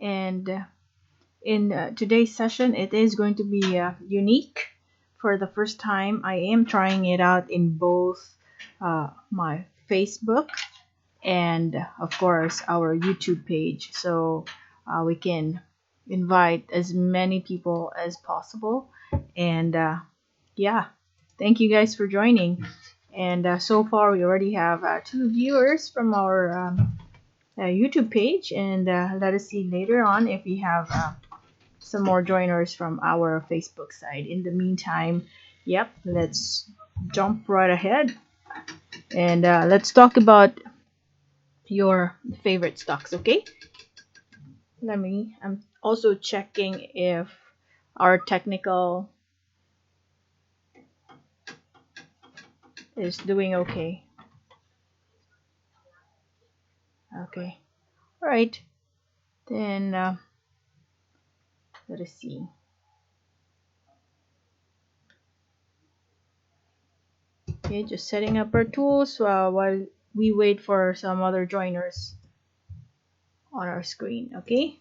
And in today's session, it is going to be unique. For the first time, I am trying it out in both my Facebook and, of course, our YouTube page. So we can invite as many people as possible. And yeah, thank you guys for joining. And so far, we already have 2 viewers from our YouTube page. And let us see later on if we have some more joiners from our Facebook side. In the meantime, yep, let's jump right ahead. And let's talk about your favorite stocks, okay? I'm also checking if our technical is doing okay. Okay, all right, then let us see. Okay, just setting up our tools while we wait for some other joiners on our screen, okay?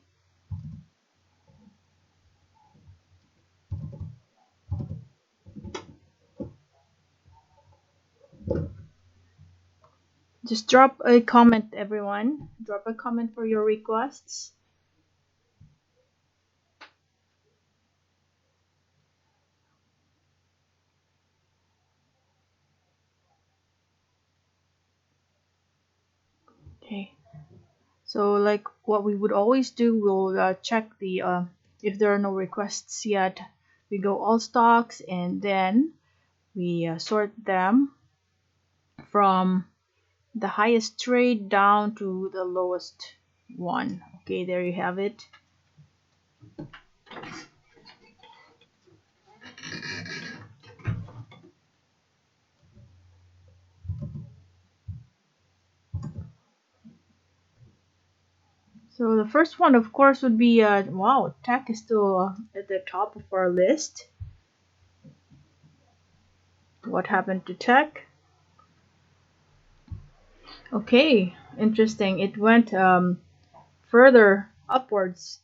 Just drop a comment, everyone. Drop a comment for your requests. Okay. So like what we would always do, we'll check the if there are no requests yet, we go all stocks and then we sort them from the highest trade down to the lowest one. Okay, there you have it. So the first one, of course, would be wow, TAC is still at the top of our list. What happened to TAC? Okay, interesting. It went further upwards.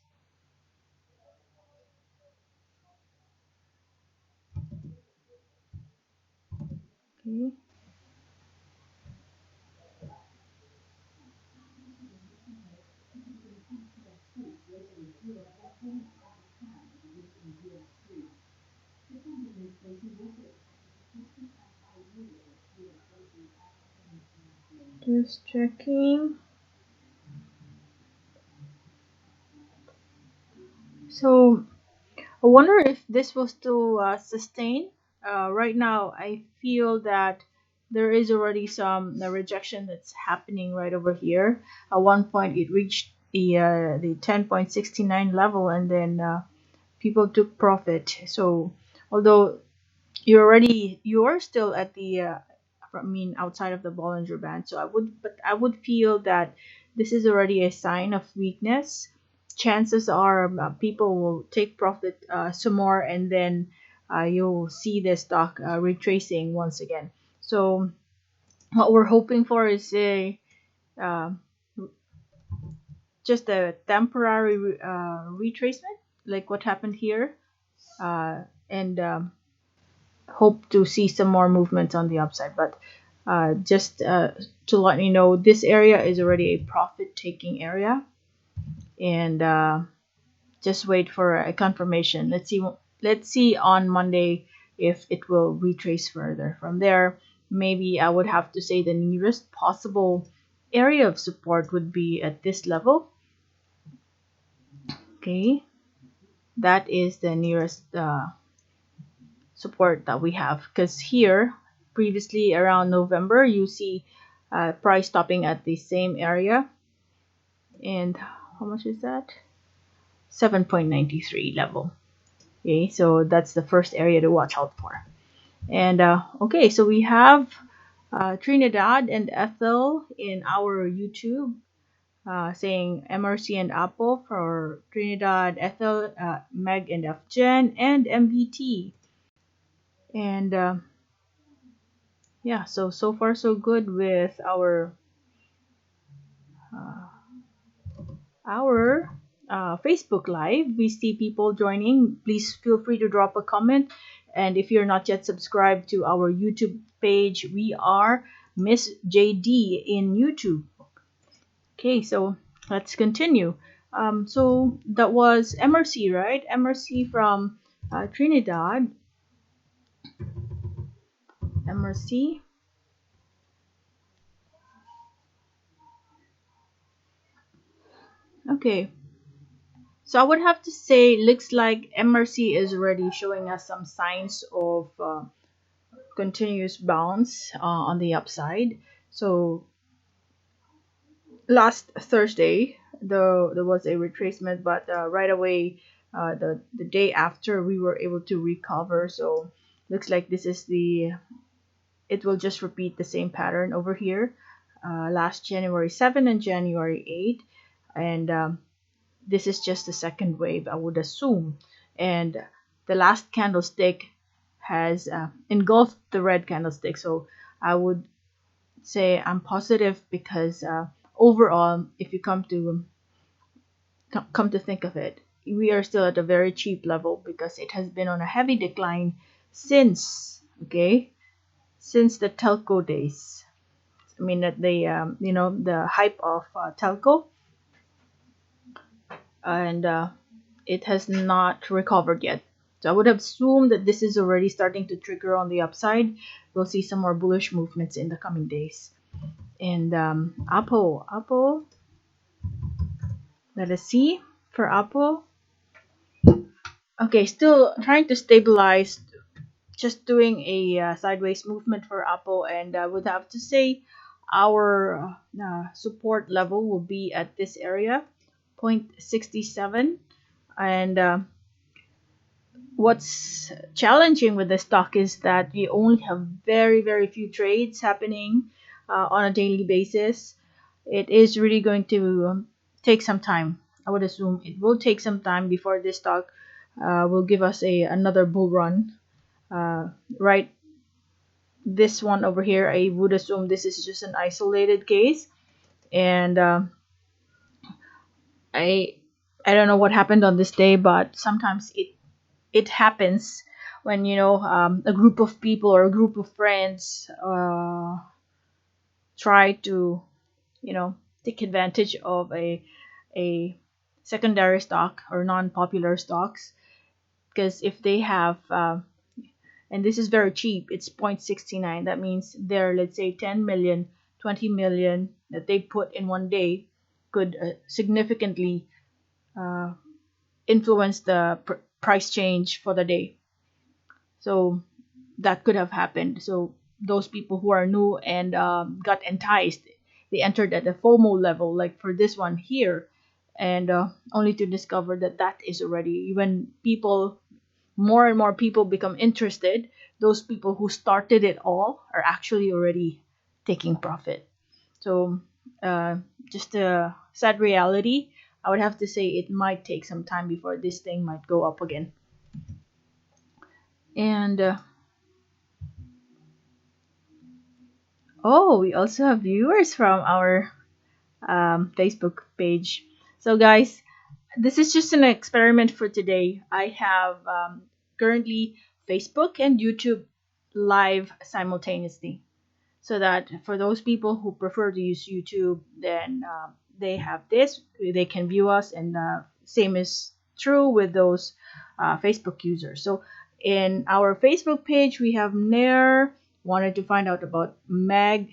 Okay. Just checking. So I wonder if this will still sustain. Right now, I feel that there is already some rejection that's happening right over here. At one point, it reached the 10.69 level, and then people took profit. So although you're still at the outside of the Bollinger Band. So I would feel that this is already a sign of weakness. Chances are people will take profit some more, and then you'll see the stock retracing once again. So what we're hoping for is uh, just a temporary retracement, like what happened here, and hope to see some more movement on the upside. But just to let you know, this area is already a profit-taking area, and just wait for a confirmation. Let's see on Monday if it will retrace further. From there, maybe I would have to say the nearest possible area of support would be at this level. Okay, that is the nearest support that we have, because here previously around November you see price stopping at the same area, and how much is that? 7.93 level. Okay, so that's the first area to watch out for. And okay, so we have Trinidad and Ethel in our YouTube saying MRC and Apple for Trinidad, Ethel, Meg and FJen, and MBT. And yeah, so far so good with our Facebook Live. We see people joining. Please feel free to drop a comment. And if you're not yet subscribed to our YouTube page, we are Miss JD in YouTube. Okay, so let's continue. So that was MRC, right? MRC from Trinidad. MRC. Okay. So I would have to say, looks like MRC is already showing us some signs of continuous bounce on the upside. So last Thursday, there was a retracement, but right away, the day after, we were able to recover. So looks like this is it will just repeat the same pattern over here. Last January 7 and January 8, and this is just the second wave, I would assume. And the last candlestick has engulfed the red candlestick. So I would say I'm positive because overall, if you come to think of it, we are still at a very cheap level because it has been on a heavy decline since the telco days. I mean, that the hype of telco, and it has not recovered yet. So I would assume that this is already starting to trigger on the upside. We'll see some more bullish movements in the coming days. And Apple, let us see for Apple. Okay, still trying to stabilize, just doing a sideways movement for Apple, and I would have to say our support level will be at this area, 0.67. And what's challenging with the stock is that we only have very, very few trades happening on a daily basis. It is really going to take some time. I would assume it will take some time before this stock will give us another bull run. Right, this one over here, I would assume this is just an isolated case, and I don't know what happened on this day, but sometimes it happens when a group of people or a group of friends try to take advantage of a secondary stock or non-popular stocks, because if they have and this is very cheap, it's 0.69. That means they're, let's say, 10 million, 20 million that they put in one day could significantly influence the price change for the day. So that could have happened. So those people who are new and got enticed, they entered at the FOMO level, like for this one here, and only to discover that is already, when more and more people become interested, those people who started it all are actually already taking profit. So just a sad reality. I would have to say it might take some time before this thing might go up again. And we also have viewers from our Facebook page. So guys, this is just an experiment for today. I have currently Facebook and YouTube live simultaneously, so that for those people who prefer to use YouTube, then they have this, they can view us, and same is true with those Facebook users. So in our Facebook page, we have Nair wanted to find out about Meg,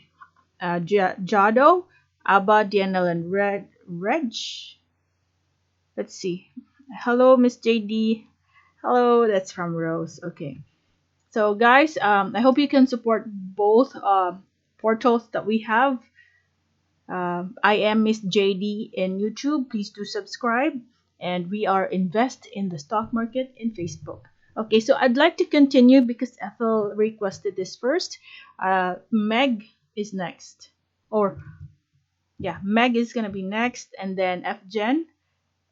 Jado, Abba, D&L and Reg. Let's see. Hello, Miss JD. Hello, that's from Rose. Okay. So guys, I hope you can support both portals that we have. I am Miss JD in YouTube. Please do subscribe. And we are Invest in the Stock Market in Facebook. Okay, so I'd like to continue because Ethel requested this first. Meg is next. Meg is going to be next, and then FGEN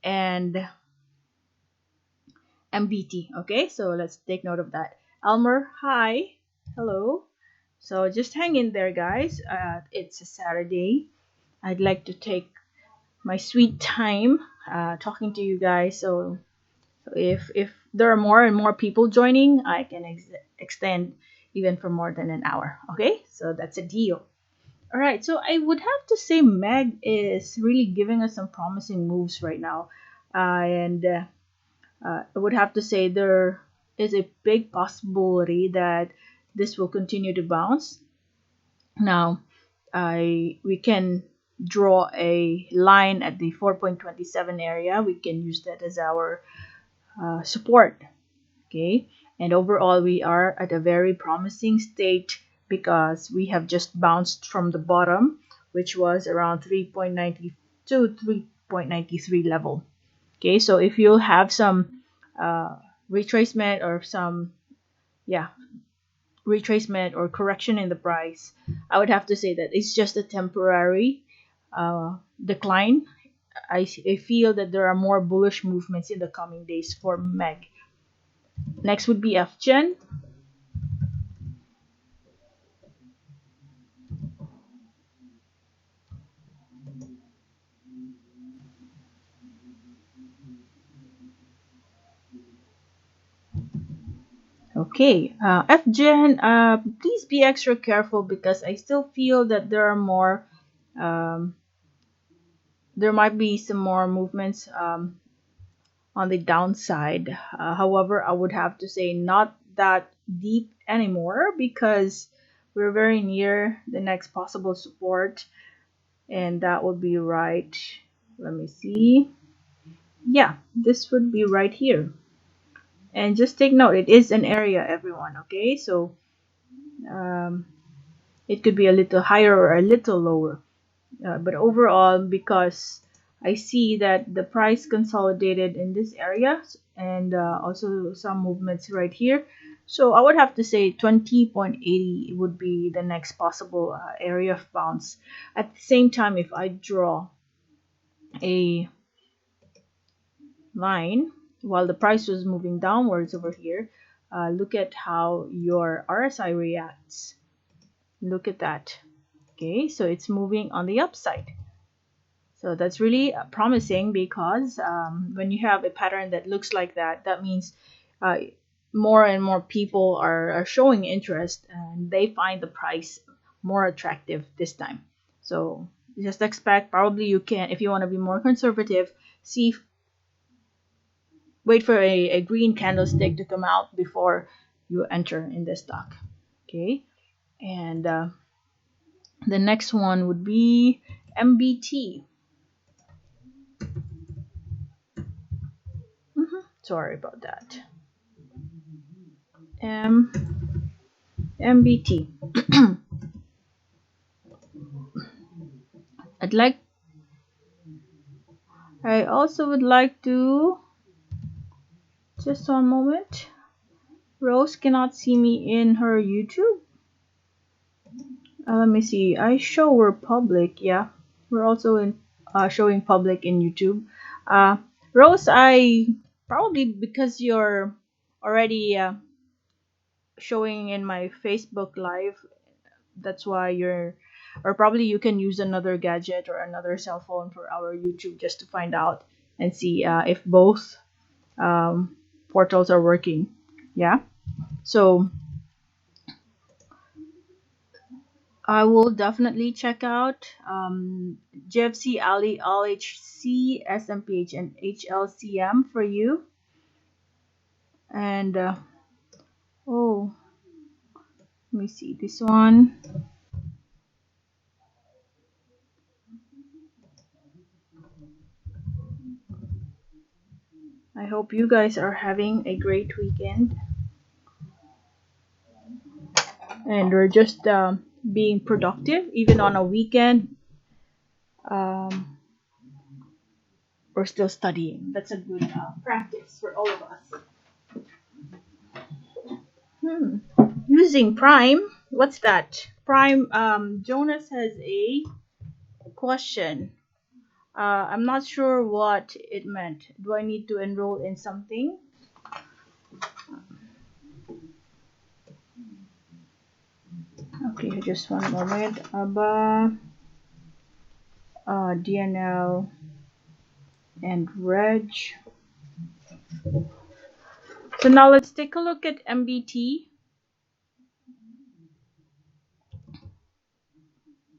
and MBT. Okay, so let's take note of that. Elmer, hi. Hello. So just hang in there, guys. It's a Saturday. I'd like to take my sweet time talking to you guys. So if there are more and more people joining, I can extend even for more than an hour. Okay, so that's a deal. All right, so I would have to say Meg is really giving us some promising moves right now, and I would have to say there is a big possibility that this will continue to bounce. Now, we can draw a line at the 4.27 area. We can use that as our support. Okay, and overall we are at a very promising state because we have just bounced from the bottom, which was around 3.92 3.93 level. Okay, so if you have some retracement or some yeah retracement or correction in the price, I would have to say that it's just a temporary decline. I feel that there are more bullish movements in the coming days for Meg. Next would be FGEN. Okay, FGEN, please be extra careful because I still feel that there are more, um, there might be some more movements on the downside. However, I would have to say not that deep anymore because we're very near the next possible support, and that would be right. Let me see. Yeah, this would be right here. And just take note, it is an area, everyone. Okay, so um, it could be a little higher or a little lower. But overall, because I see that the price consolidated in this area and also some movements right here. So I would have to say 20.80 would be the next possible area of bounce. At the same time, if I draw a line while the price was moving downwards over here, look at how your RSI reacts. Look at that. Okay, so it's moving on the upside. So that's really promising because when you have a pattern that looks like that, that means uh, more and more people are showing interest and they find the price more attractive this time. So just expect, probably you can, if you want to be more conservative, see, wait for a green candlestick to come out before you enter in the stock. Okay, and the next one would be MBT. Sorry about that. MBT. I'd like. I also would like to. Just one moment. Rose cannot see me in her YouTube. Let me see. I show we're public. Yeah, we're also in showing public in YouTube. Rose, I probably because you're already showing in my Facebook live. That's why you're, or probably you can use another gadget or another cell phone for our YouTube just to find out and see if both portals are working. Yeah. So I will definitely check out JFC, Aly, ALLHC, SMPH, and HLCM for you. And oh, let me see this one. I hope you guys are having a great weekend. And we're just being productive even on a weekend. We're still studying. That's a good practice for all of us. Using Prime, what's that? Prime. Jonas has a question. I'm not sure what it meant. Do I need to enroll in something? Okay, just one moment. Abba, D&L, and reg. So now let's take a look at MBT.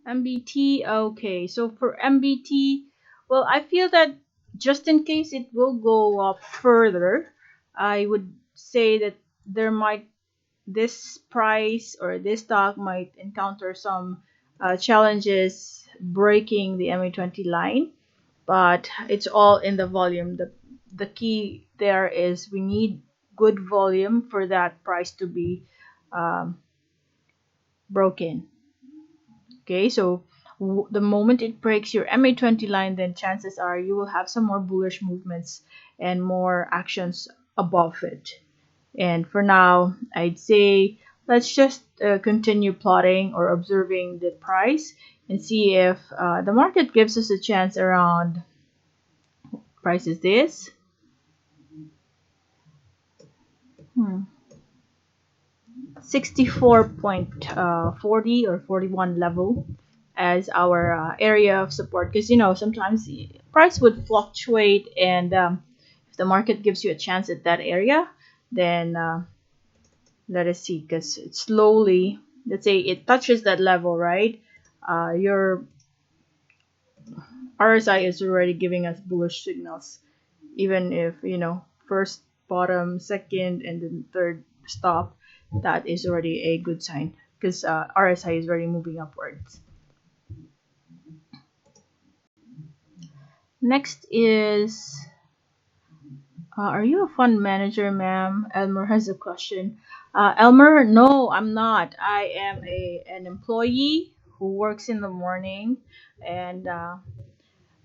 MBT, okay, so for MBT, well, I feel that just in case it will go up further, I would say that this price or this stock might encounter some challenges breaking the MA20 line, but it's all in the volume. The key there is we need good volume for that price to be broken. Okay, so the moment it breaks your MA20 line, then chances are you will have some more bullish movements and more actions above it. And for now, I'd say let's just continue plotting or observing the price and see if the market gives us a chance around, price is this. 64.40 or 41 level as our area of support, because sometimes the price would fluctuate, and if the market gives you a chance at that area, then let us see, because it's slowly, let's say it touches that level, right? Your RSI is already giving us bullish signals, even if first bottom, second, and then third stop. That is already a good sign, because RSI is already moving upwards. Next is, are you a fund manager, ma'am? Elmer has a question. Elmer, no, I'm not. I am an employee who works in the morning, and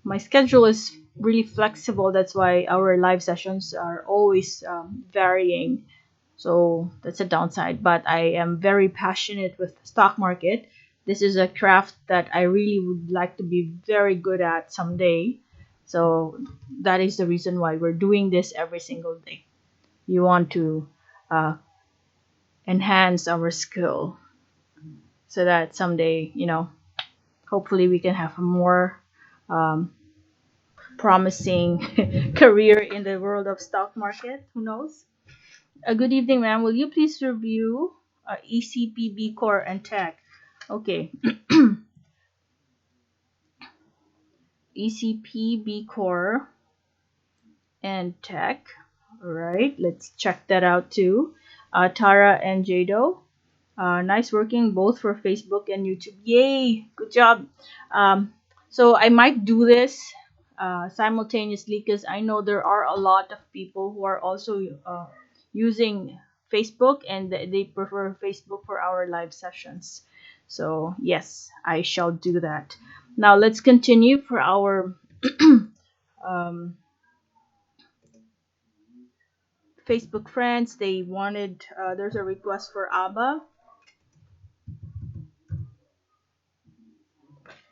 my schedule is really flexible. That's why our live sessions are always varying. So that's a downside, but I am very passionate with the stock market. This is a craft that I really would like to be very good at someday. So that is the reason why we're doing this every single day. You want to enhance our skill so that someday, hopefully we can have a more promising career in the world of stock market. Who knows? Good evening, ma'am. Will you please review ECP, B-Corp, and TAC? Okay. ECP, B-Corp, and TAC. All right, let's check that out too. Tara and Jado. Nice working both for Facebook and YouTube. Yay! Good job. So I might do this simultaneously, because I know there are a lot of people who are also using Facebook, and they prefer Facebook for our live sessions. So yes, I shall do that. Now let's continue for our Facebook friends. They wanted, there's a request for Abba.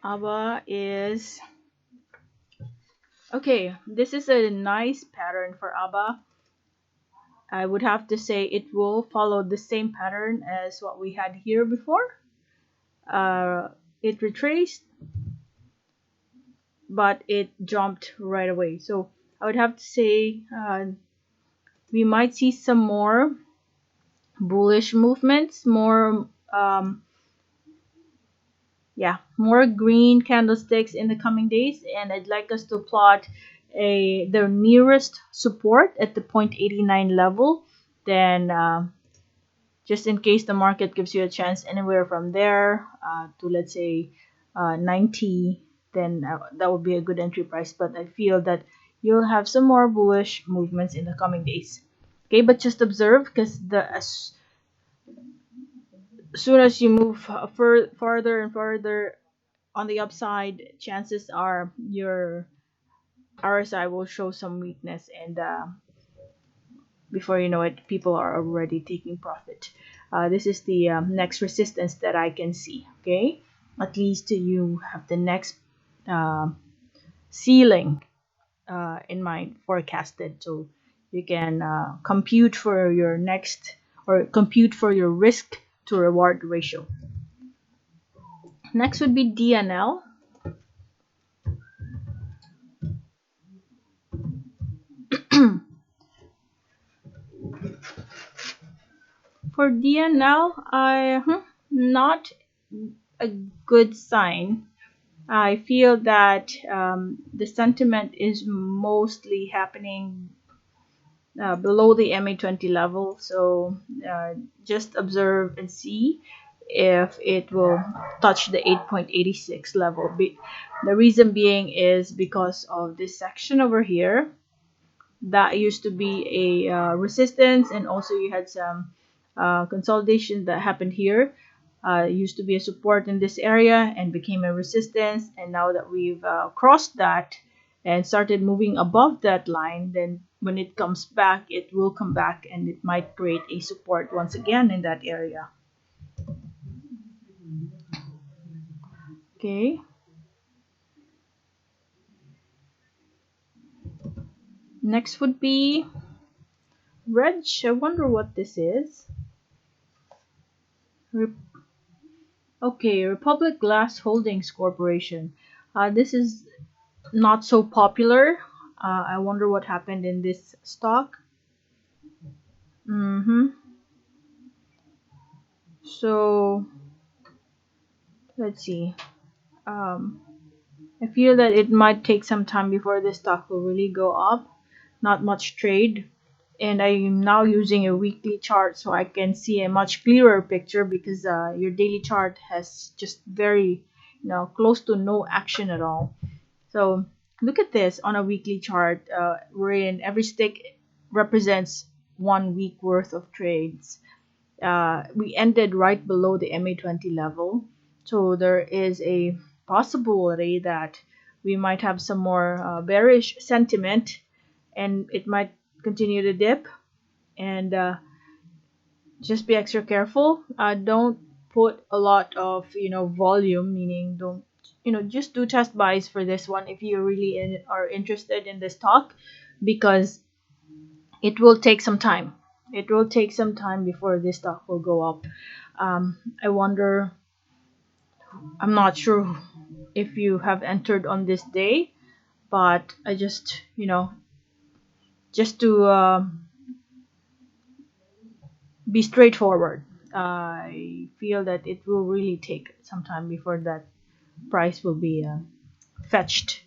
Abba is, okay, this is a nice pattern for Abba. I would have to say it will follow the same pattern as what we had here before. It retraced, but it jumped right away. So I would have to say we might see some more bullish movements, more more green candlesticks in the coming days, and I'd like us to plot the nearest support at the 0.89 level. Then just in case the market gives you a chance anywhere from there to, let's say, 90, then that would be a good entry price. But I feel that you'll have some more bullish movements in the coming days. Okay, but just observe, because as soon as you move farther and farther on the upside, chances are your RSI will show some weakness, and before you know it, people are already taking profit. This is the next resistance that I can see. Okay, at least you have the next ceiling in mind forecasted, so you can compute for your next, or compute for your risk to reward ratio. Next would be D&L. For D&L, not a good sign. I feel that the sentiment is mostly happening below the MA20 level, so just observe and see if it will touch the 8.86 level. The reason being is because of this section over here that used to be a resistance, and also you had some consolidation that happened here. Used to be a support in this area and became a resistance, and now that we've crossed that and started moving above that line, then when it comes back, it will come back and it might create a support once again in that area. Okay. Next would be Reg. I wonder what this is. Okay, Republic Glass Holdings Corporation. This is not so popular. I wonder what happened in this stock. So let's see. I feel that it might take some time before this stock will really go up. Not much trade, and I'm now using a weekly chart so I can see a much clearer picture, because your daily chart has just very, close to no action at all. So look at this on a weekly chart, wherein every stick represents 1 week worth of trades. We ended right below the MA20 level, so there is a possibility that we might have some more bearish sentiment, and it might continue to dip. And just be extra careful. Don't put a lot of volume, meaning don't just do test buys for this one if you really are interested in the stock, because it will take some time. It will take some time before this stock will go up. I wonder, I'm not sure if you have entered on this day, but I just to be straightforward, I feel that it will really take some time before that price will be fetched,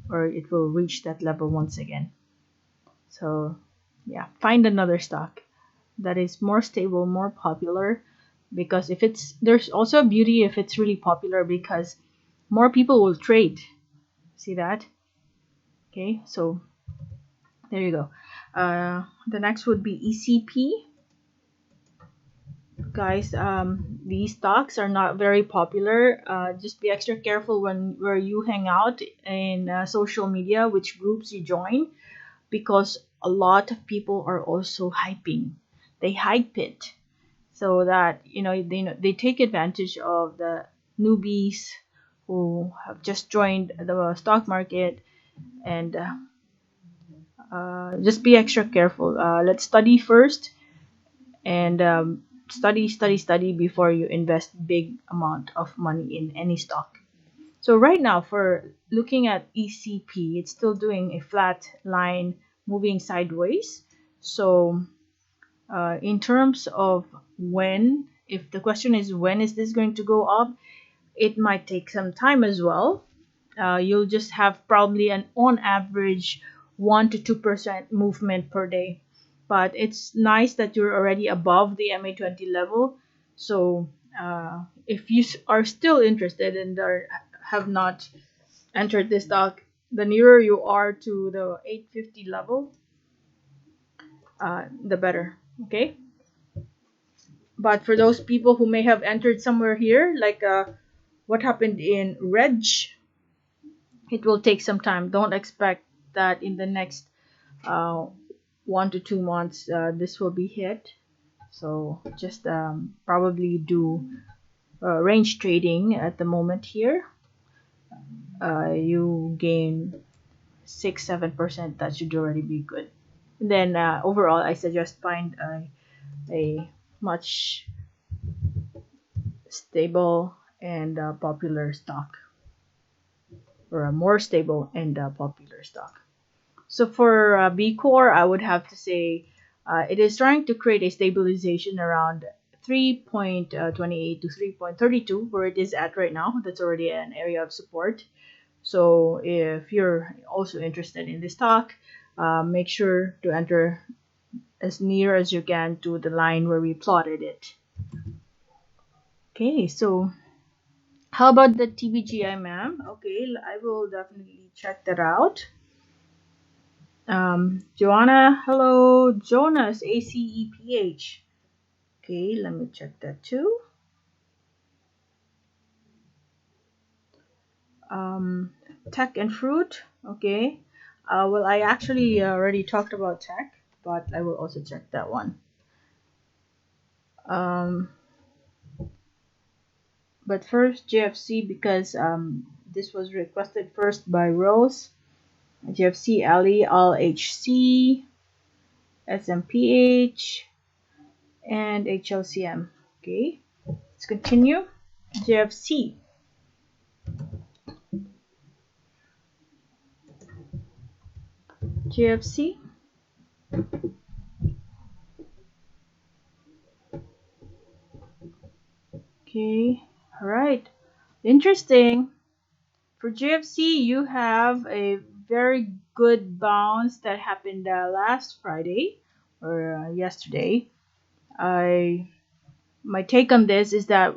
or it will reach that level once again. So yeah, find another stock that is more stable, more popular, because there's also a beauty if it's really popular, because more people will trade. See that? Okay, so there you go. The next would be ECP. Guys, these stocks are not very popular. Just be extra careful where you hang out in social media, which groups you join, because a lot of people are also hyping. They hype it so that they take advantage of the newbies who have just joined the stock market, and just be extra careful. Let's study first, and study before you invest big amount of money in any stock. So right now, for looking at ECP, it's still doing a flat line moving sideways. So in terms of when, if the question is when is this going to go up, it might take some time as well. You'll just have probably an on average 1 to 2% movement per day. But it's nice that you're already above the MA20 level. So if you are still interested and have not entered this stock, the nearer you are to the 850 level, the better. Okay. But for those people who may have entered somewhere here, like what happened in Reg, it will take some time. Don't expect that in the next 1 to 2 months this will be hit. So just probably do range trading at the moment here. You gain 6-7%. That should already be good. And then overall, I suggest find a much stable and popular stock, or a more stable and popular stock. So for B-Corp, I would have to say It is trying to create a stabilization around 3.28 to 3.32, where it is at right now. That's already an area of support. So if you're also interested in this stock, make sure to enter as near as you can to the line where we plotted it. Okay, so how about the TBGI, ma'am? Okay, I will definitely check that out. Joanna, hello. Jonas, ACEPH. Okay, let me check that too. Tech and fruit. Okay. Well, I actually already talked about tech, but I will also check that one. But first, JFC, because this was requested first by Rose. JFC, Aly, ALLHC, SMPH, and HLCM. Okay, let's continue. JFC. JFC. Okay, all right. Interesting. For JFC, you have a very good bounce that happened last Friday or yesterday. My take on this is that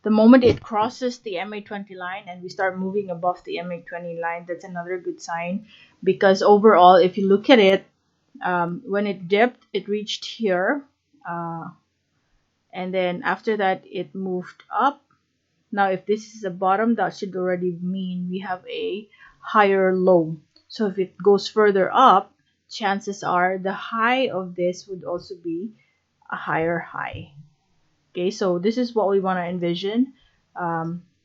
the moment it crosses the MA20 line and we start moving above the MA20 line, that's another good sign, because overall, if you look at it, when it dipped, it reached here, and then after that, it moved up. Now, if this is a bottom, that should already mean we have a higher low. So if it goes further up, chances are the high of this would also be a higher high. Okay, so this is what we want to envision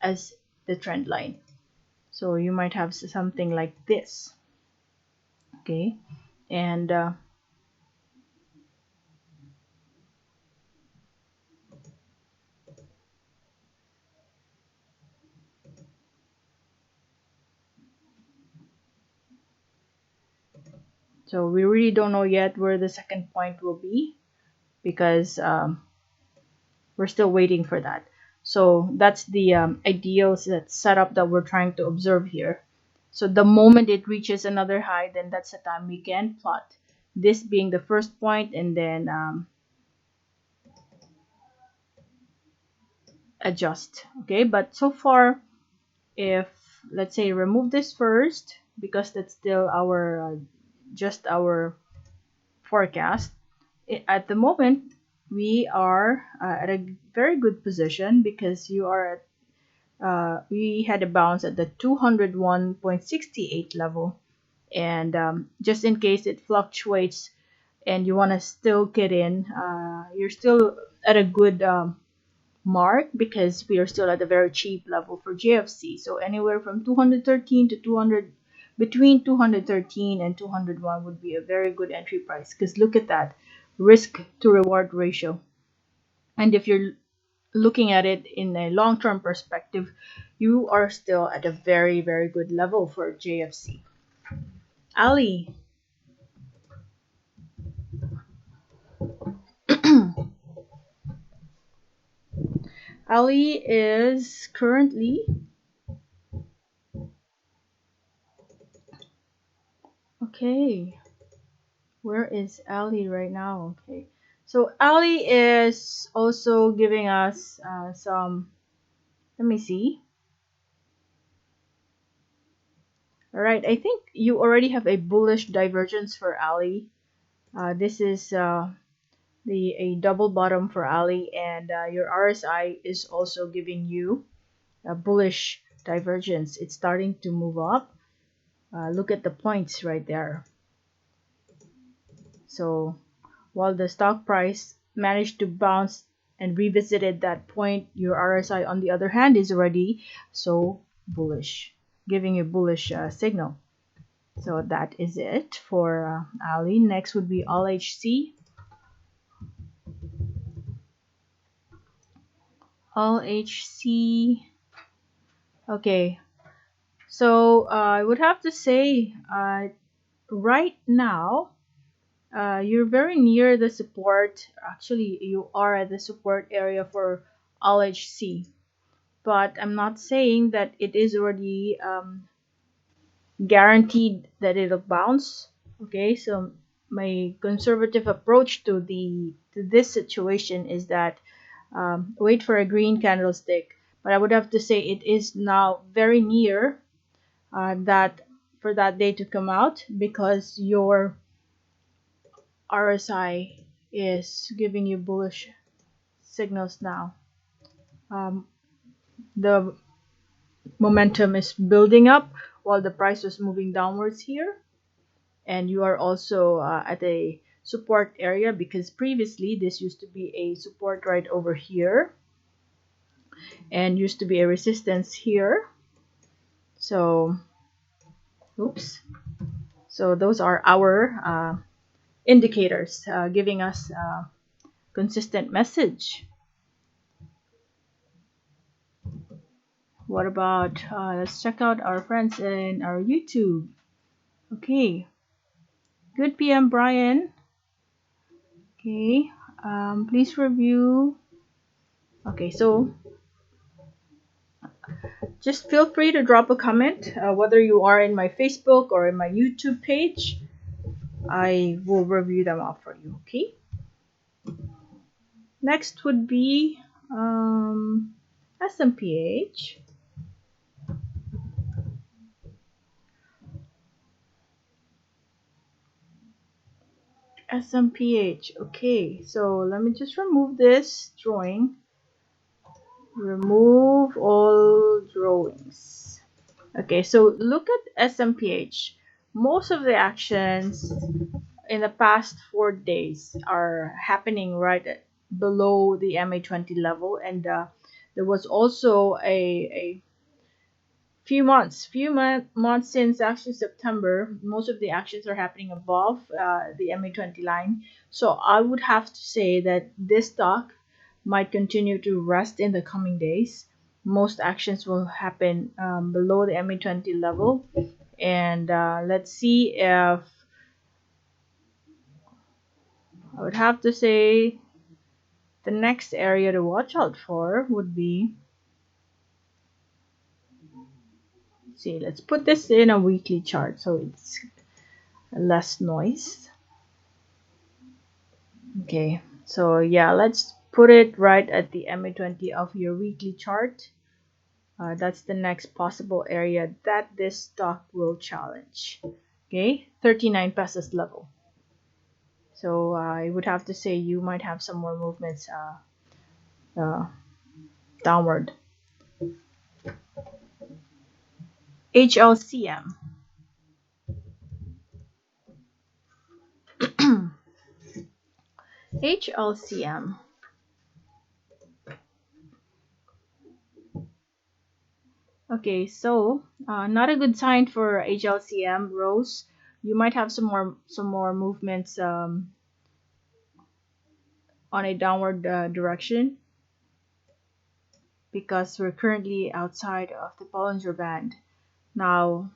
as the trend line. So you might have something like this. Okay, and so we really don't know yet where the second point will be, because we're still waiting for that. So that's the ideal setup that we're trying to observe here. So the moment it reaches another high, then that's the time we can plot. This being the first point, and then adjust. Okay, but so far, if let's say remove this first, because that's still our just our forecast. At the moment, we are at a very good position, because you are at we had a bounce at the 201.68 level, and just in case it fluctuates and you want to still get in, you're still at a good mark, because we are still at a very cheap level for JFC. So anywhere from 213 to 200, between 213 and 201 would be a very good entry price, because look at that risk to reward ratio. And if you're looking at it in a long-term perspective, you are still at a very, very good level for JFC. Aly. Aly is currently okay. Where is Aly right now? Okay, so Aly is also giving us some. Let me see. All right, I think you already have a bullish divergence for Aly. This is a double bottom for Aly, and your RSI is also giving you a bullish divergence. It's starting to move up. Look at the points right there. So while the stock price managed to bounce and revisited that point, your RSI on the other hand is already so bullish, giving a bullish signal. So that is it for Aly. Next would be ALLHC. ALLHC. Okay, so I would have to say right now you're very near the support. Actually, you are at the support area for ALLHC, but I'm not saying that it is already guaranteed that it'll bounce. Okay, so my conservative approach to this situation is that wait for a green candlestick, but I would have to say it is now very near that for that day to come out, because your RSI is giving you bullish signals now. The momentum is building up while the price was moving downwards here, and you are also at a support area, because previously this used to be a support right over here and used to be a resistance here. So oops, so those are our indicators giving us a consistent message. What about let's check out our friends in our YouTube. Okay, good PM Brian. Okay, please review. Okay, so just feel free to drop a comment, whether you are in my Facebook or in my YouTube page. I will review them all for you. Okay, next would be SMPH. SMPH. Okay, so let me just remove this drawing. Remove all drawings. Okay, so look at SMPH. Most of the actions in the past 4 days are happening right below the MA20 level, and there was also a few months since actually September. Most of the actions are happening above the MA20 line, so I would have to say that this stock might continue to rest in the coming days. Most actions will happen below the MA20 level, and let's see if I would have to say the next area to watch out for would be, see, let's put this in a weekly chart so it's less noise. Okay, so yeah, let's put it right at the MA20 of your weekly chart. That's the next possible area that this stock will challenge. Okay, 39 pesos level. So I would have to say you might have some more movements downward. HLCM. HLCM. Okay, so not a good sign for HLCM, Rose. You might have some more movements on a downward direction, because we're currently outside of the Bollinger Band. Now,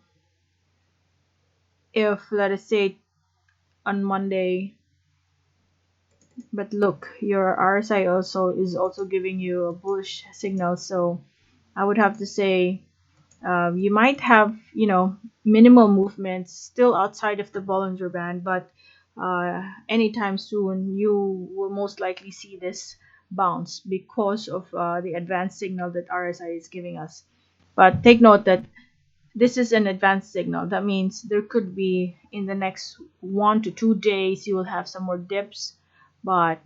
if let us say on Monday, but look, your RSI is also giving you a bullish signal, so I would have to say you might have, minimal movements still outside of the Bollinger Band, but anytime soon you will most likely see this bounce because of the advanced signal that RSI is giving us. But take note that this is an advanced signal. That means there could be, in the next 1 to 2 days, you will have some more dips, but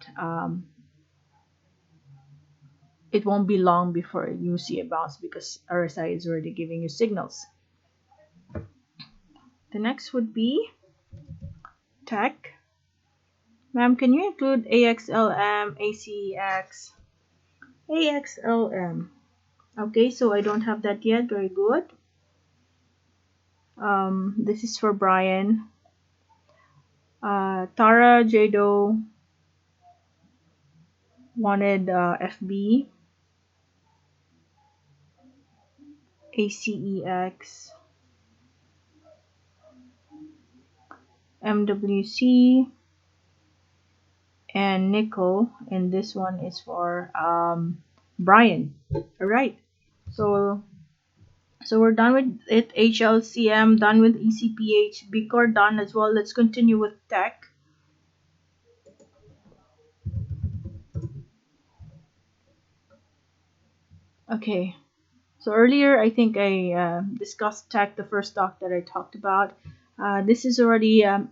it won't be long before you see a bounce, because RSI is already giving you signals. The next would be TAC. Ma'am, can you include AXLM, ACEX, AXLM? Okay, so I don't have that yet. Very good. This is for Brian. Tara Jado wanted FB, ACEX, MWC, and NIKL, and this one is for Brian. All right. So we're done with it. HLCM done with ECPH. B-Corp done as well. Let's continue with TAC. Okay. So earlier, I think I discussed TAC, the first stock that I talked about. This is already a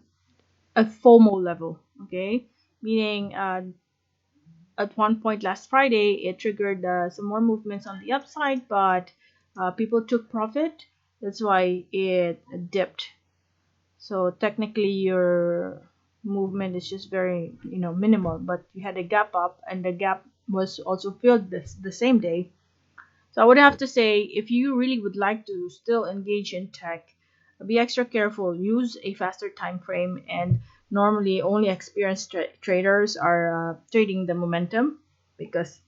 FOMO level. Okay, meaning at one point last Friday, it triggered some more movements on the upside, but people took profit. That's why it dipped. So technically, your movement is just very, minimal. But you had a gap up, and the gap was also filled the same day. So I would have to say, if you really would like to still engage in tech, be extra careful. Use a faster time frame, and normally only experienced traders are trading the momentum because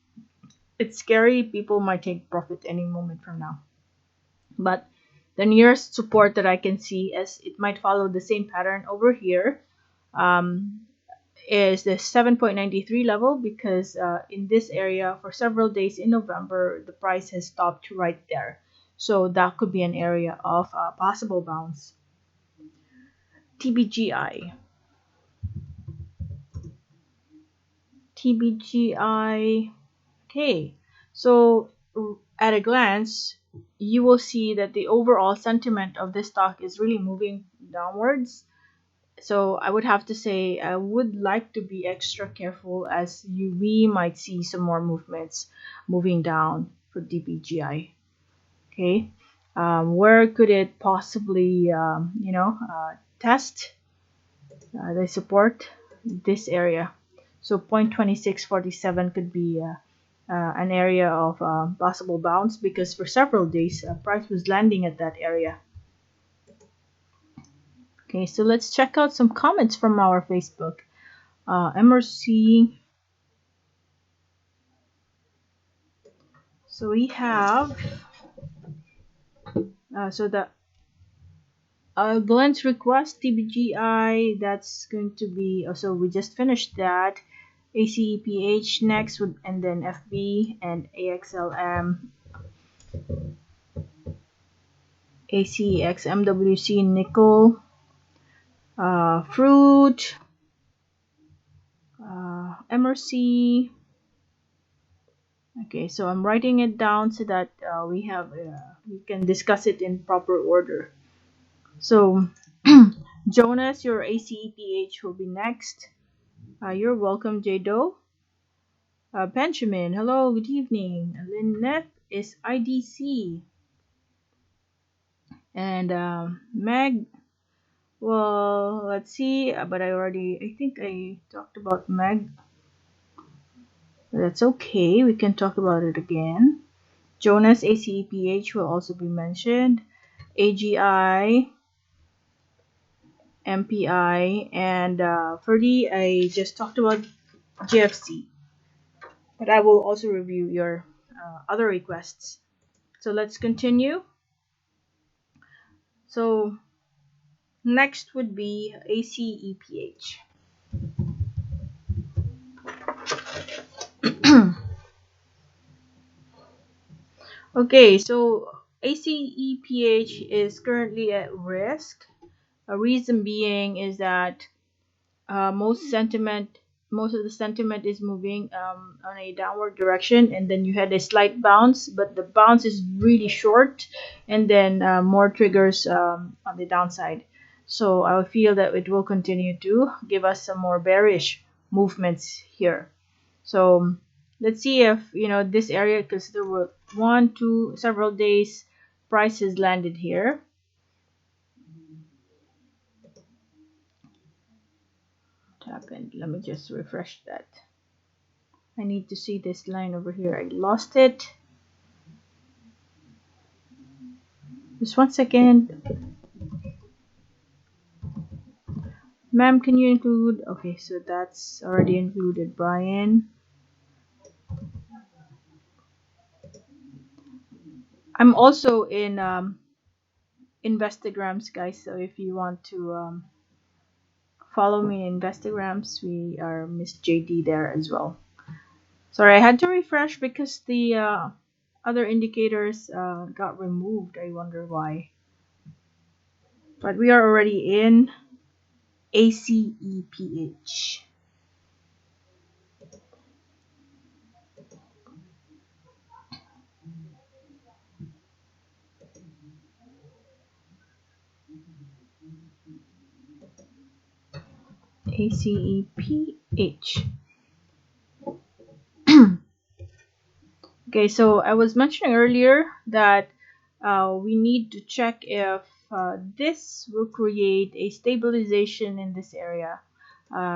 it's scary. People might take profit any moment from now. But the nearest support that I can see, as it might follow the same pattern over here, um, is the 7.93 level, because in this area for several days in November the price has stopped right there, so that could be an area of possible bounce. TBGI. Okay, so at a glance you will see that the overall sentiment of this stock is really moving downwards. So I would have to say I would like to be extra careful, as we might see some more movements moving down for DBGI. Okay, where could it possibly, test the support? This area. So 0.2647 could be an area of possible bounce, because for several days price was landing at that area. Okay, so let's check out some comments from our Facebook. MRC. So we have so the Glenn's request TBGI, that's going to be, so we just finished that. ACEPH next, and then FB and AXLM, ACEX MWC, nickel, fruit, MRC. Okay, so I'm writing it down so that we can discuss it in proper order. So Jonas, your ACEPH will be next. You're welcome, Jado. Benjamin, hello, good evening. Lynette is IDC. And Meg, well, let's see, but I think I talked about Meg. That's okay, we can talk about it again. Jonas, ACEPH will also be mentioned. AGI, MPI, and Ferdy, I just talked about JFC. But I will also review your other requests. So let's continue. So next would be ACEPH. Okay, so ACEPH is currently at risk. A reason being is that most of the sentiment is moving on a downward direction, and then you had a slight bounce, but the bounce is really short, and then more triggers on the downside. So I feel that it will continue to give us some more bearish movements here. So let's see if this area, because there were several days prices landed here. Happened. Let me just refresh that. I need to see this line over here. I lost it. Just 1 second. Ma'am, can you include? Okay, so that's already included, Brian. I'm also in Instagrams, guys, so if you want to follow me in Instagrams. We are Miss JD there as well. Sorry, I had to refresh because the other indicators got removed. I wonder why. But we are already in ACEPH. ACEPH. Okay, so I was mentioning earlier that we need to check if this will create a stabilization in this area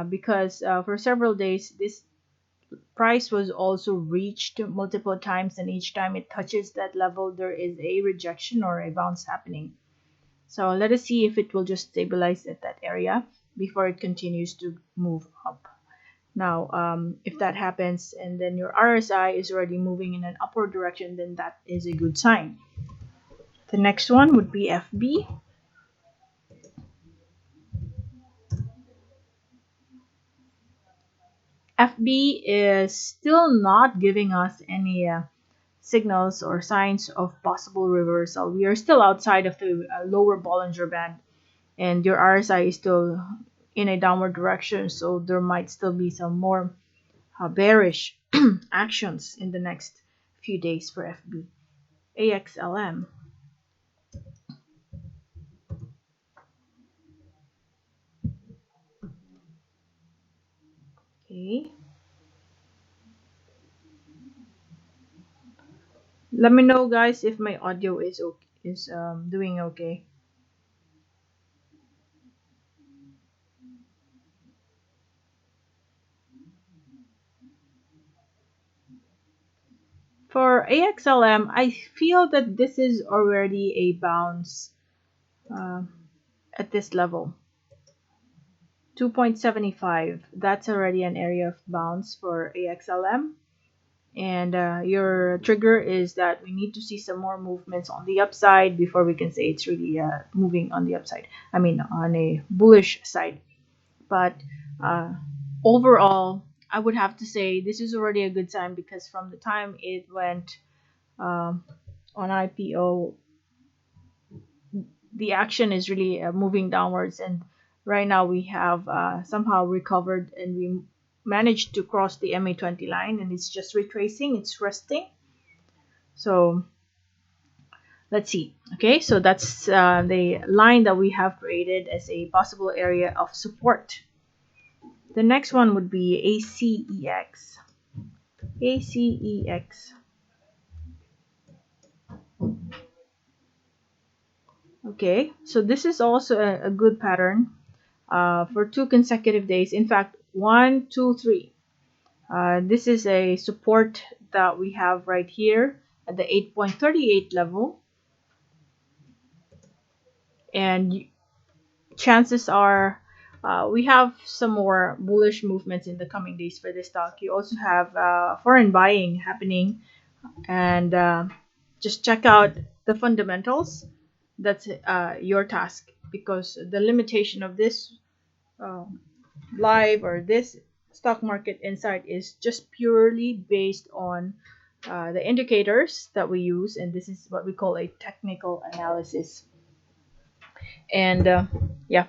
because for several days this price was also reached multiple times, and each time it touches that level there is a rejection or a bounce happening. So let us see if it will just stabilize at that area before it continues to move up. Now, if that happens and then your RSI is already moving in an upward direction, then that is a good sign. The next one would be FB. FB is still not giving us any signals or signs of possible reversal. We are still outside of the lower Bollinger Band, and your RSI is still in a downward direction, so there might still be some more bearish actions in the next few days for FB. AXLM. Okay. Let me know, guys, if my audio is doing okay. For AXLM, I feel that this is already a bounce at this level. 2.75. That's already an area of bounce for AXLM. And your trigger is that we need to see some more movements on the upside before we can say it's really moving on the upside. I mean, on a bullish side. But overall, I would have to say this is already a good sign because from the time it went on IPO, the action is really moving downwards, and right now we have somehow recovered and we managed to cross the MA20 line, and it's just retracing, it's resting. So let's see. Okay, so that's the line that we have created as a possible area of support. The next one would be ACEX. ACEX. Okay, so this is also a good pattern for 2 consecutive days. In fact, 1, 2, 3. This is a support that we have right here at the 8.38 level. And chances are we have some more bullish movements in the coming days for this stock. You also have foreign buying happening, and just check out the fundamentals. That's your task, because the limitation of this live or this stock market insight is just purely based on the indicators that we use, and this is what we call a technical analysis. And yeah,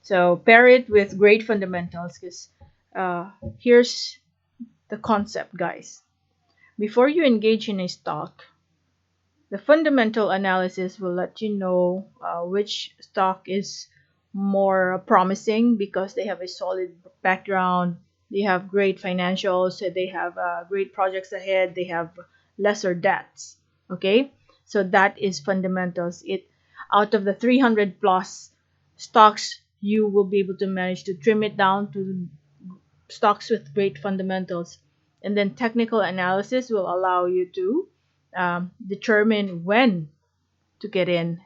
so pair it with great fundamentals, because here's the concept, guys. Before you engage in a stock, the fundamental analysis will let you know which stock is more promising because they have a solid background, they have great financials, they have great projects ahead, they have lesser debts. Okay, so that is fundamentals. It out of the 300 plus stocks, you will be able to manage to trim it down to stocks with great fundamentals, and then technical analysis will allow you to determine when to get in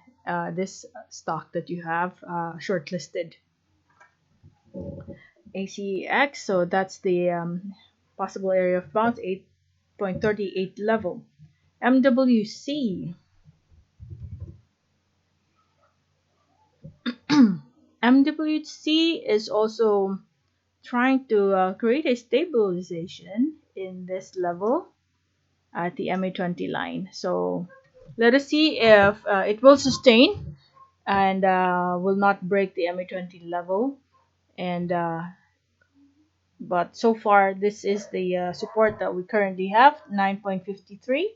this stock that you have shortlisted. ACEX, so that's the possible area of bounce, 8.38 level. MWC. MWC is also trying to create a stabilization in this level at the MA20 line. So let us see if it will sustain and will not break the MA20 level. And but so far this is the support that we currently have, 9.53.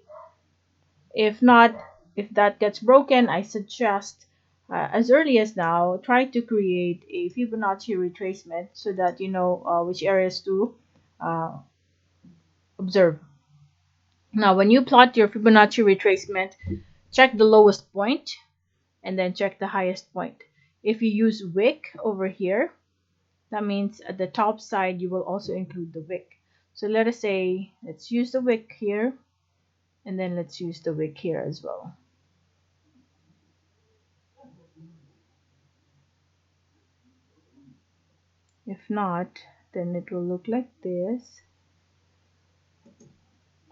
If not, if that gets broken, I suggest as early as now try to create a Fibonacci retracement so that you know which areas to uh, observe. Now when you plot your Fibonacci retracement, check the lowest point and then check the highest point. If you use wick over here, that means at the top side you will also include the wick. So let us say, let's use the wick here, and then let's use the wick here as well. If not, then it will look like this,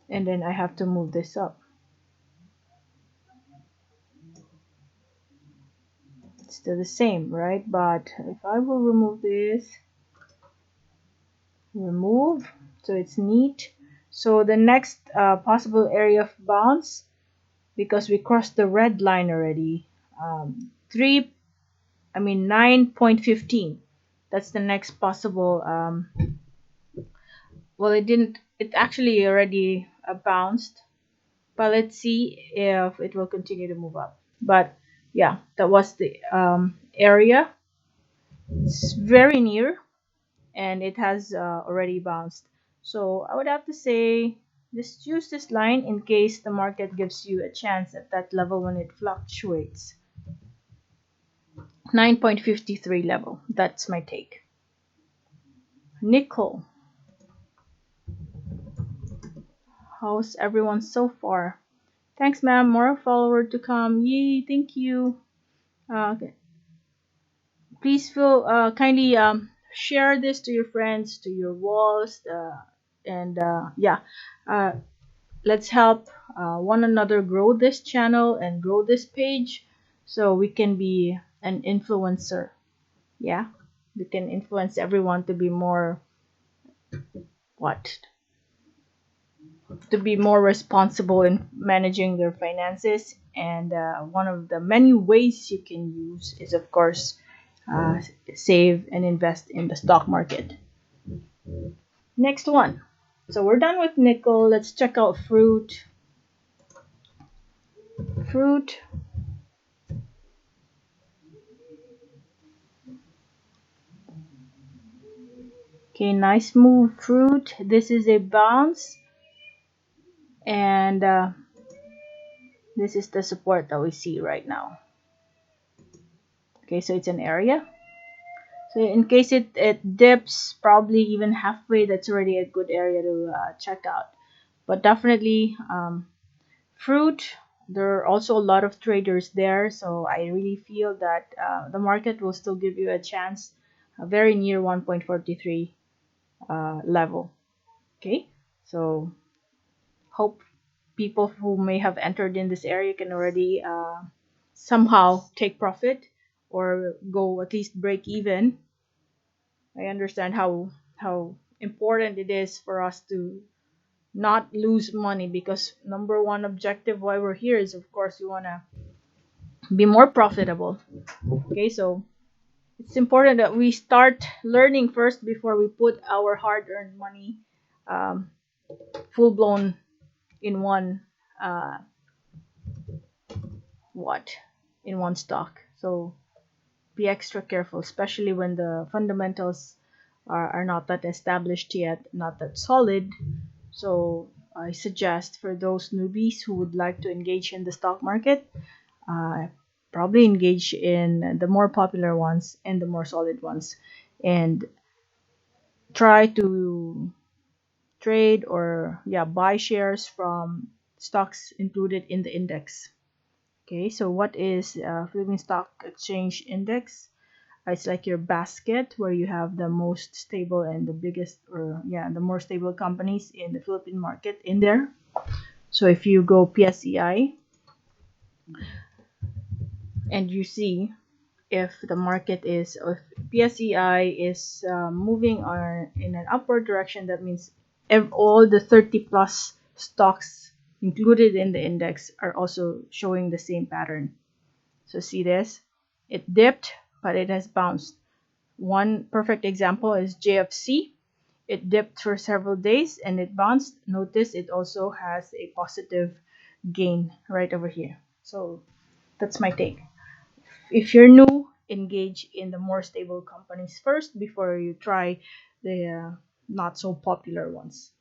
and then I have to move this up. It's still the same, right? But if I will remove this, remove, so it's neat. So the next possible area of bounce, because we crossed the red line already, 9.15. That's the next possible. Well, it actually already bounced, but let's see if it will continue to move up. But yeah, that was the area. It's very near, and it has already bounced. So I would have to say just use this line in case the market gives you a chance at that level when it fluctuates. 9.53 level. That's my take. Nickel. How's everyone so far? Thanks, ma'am. More follower to come. Yay! Thank you. Okay. Please feel kindly share this to your friends, to your walls, and yeah, let's help one another grow this channel and grow this page, so we can be an influencer. Yeah, we can influence everyone to be more to be more responsible in managing their finances. And one of the many ways you can use is, of course, save and invest in the stock market. Next one. So we're done with nickel. Let's check out fruit. Fruit. Okay, nice move, fruit. This is a bounce. And this is the support that we see right now. Okay, so it's an area. So in case it dips probably even halfway, that's already a good area to check out. But definitely fruit, there are also a lot of traders there, so I really feel that the market will still give you a chance very near 1.43 level. Okay, so hope people who may have entered in this area can already somehow take profit or go at least break even. I understand how important it is for us to not lose money, because number one objective why we're here is, of course, we want to be more profitable. Okay, so it's important that we start learning first before we put our hard-earned money full blown in one in one stock. So be extra careful, especially when the fundamentals are not that established yet, not that solid. So I suggest for those newbies who would like to engage in the stock market, probably engage in the more popular ones and the more solid ones, and try to trade or buy shares from stocks included in the index. Okay, so what is Philippine Stock Exchange Index? It's like your basket where you have the most stable and the biggest, or the more stable companies in the Philippine market in there. So if you go PSEI and you see if the market is, if PSEI is moving in an upward direction, that means all the 30 plus stocks included in the index are also showing the same pattern. So see this, it dipped, but it has bounced. One perfect example is JFC. It dipped for several days and it bounced. Notice it also has a positive gain right over here. So that's my take. If you're new, engage in the more stable companies first before you try the not so popular ones,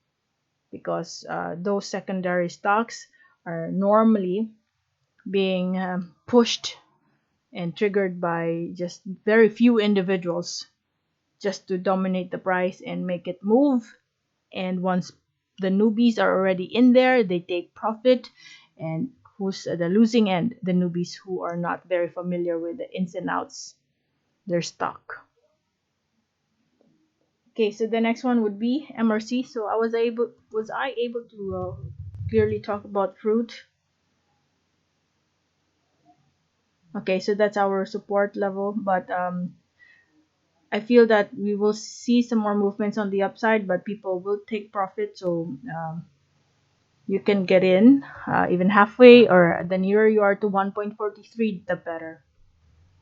because those secondary stocks are normally being pushed and triggered by just very few individuals just to dominate the price and make it move. And once the newbies are already in there, they take profit. And who's the losing end? The newbies who are not very familiar with the ins and outs, their stock. Okay, so the next one would be MRC. So was I able to clearly talk about fruit? Okay, so that's our support level, but I feel that we will see some more movements on the upside, but people will take profit. So you can get in even halfway, or the nearer you are to 1.43, the better.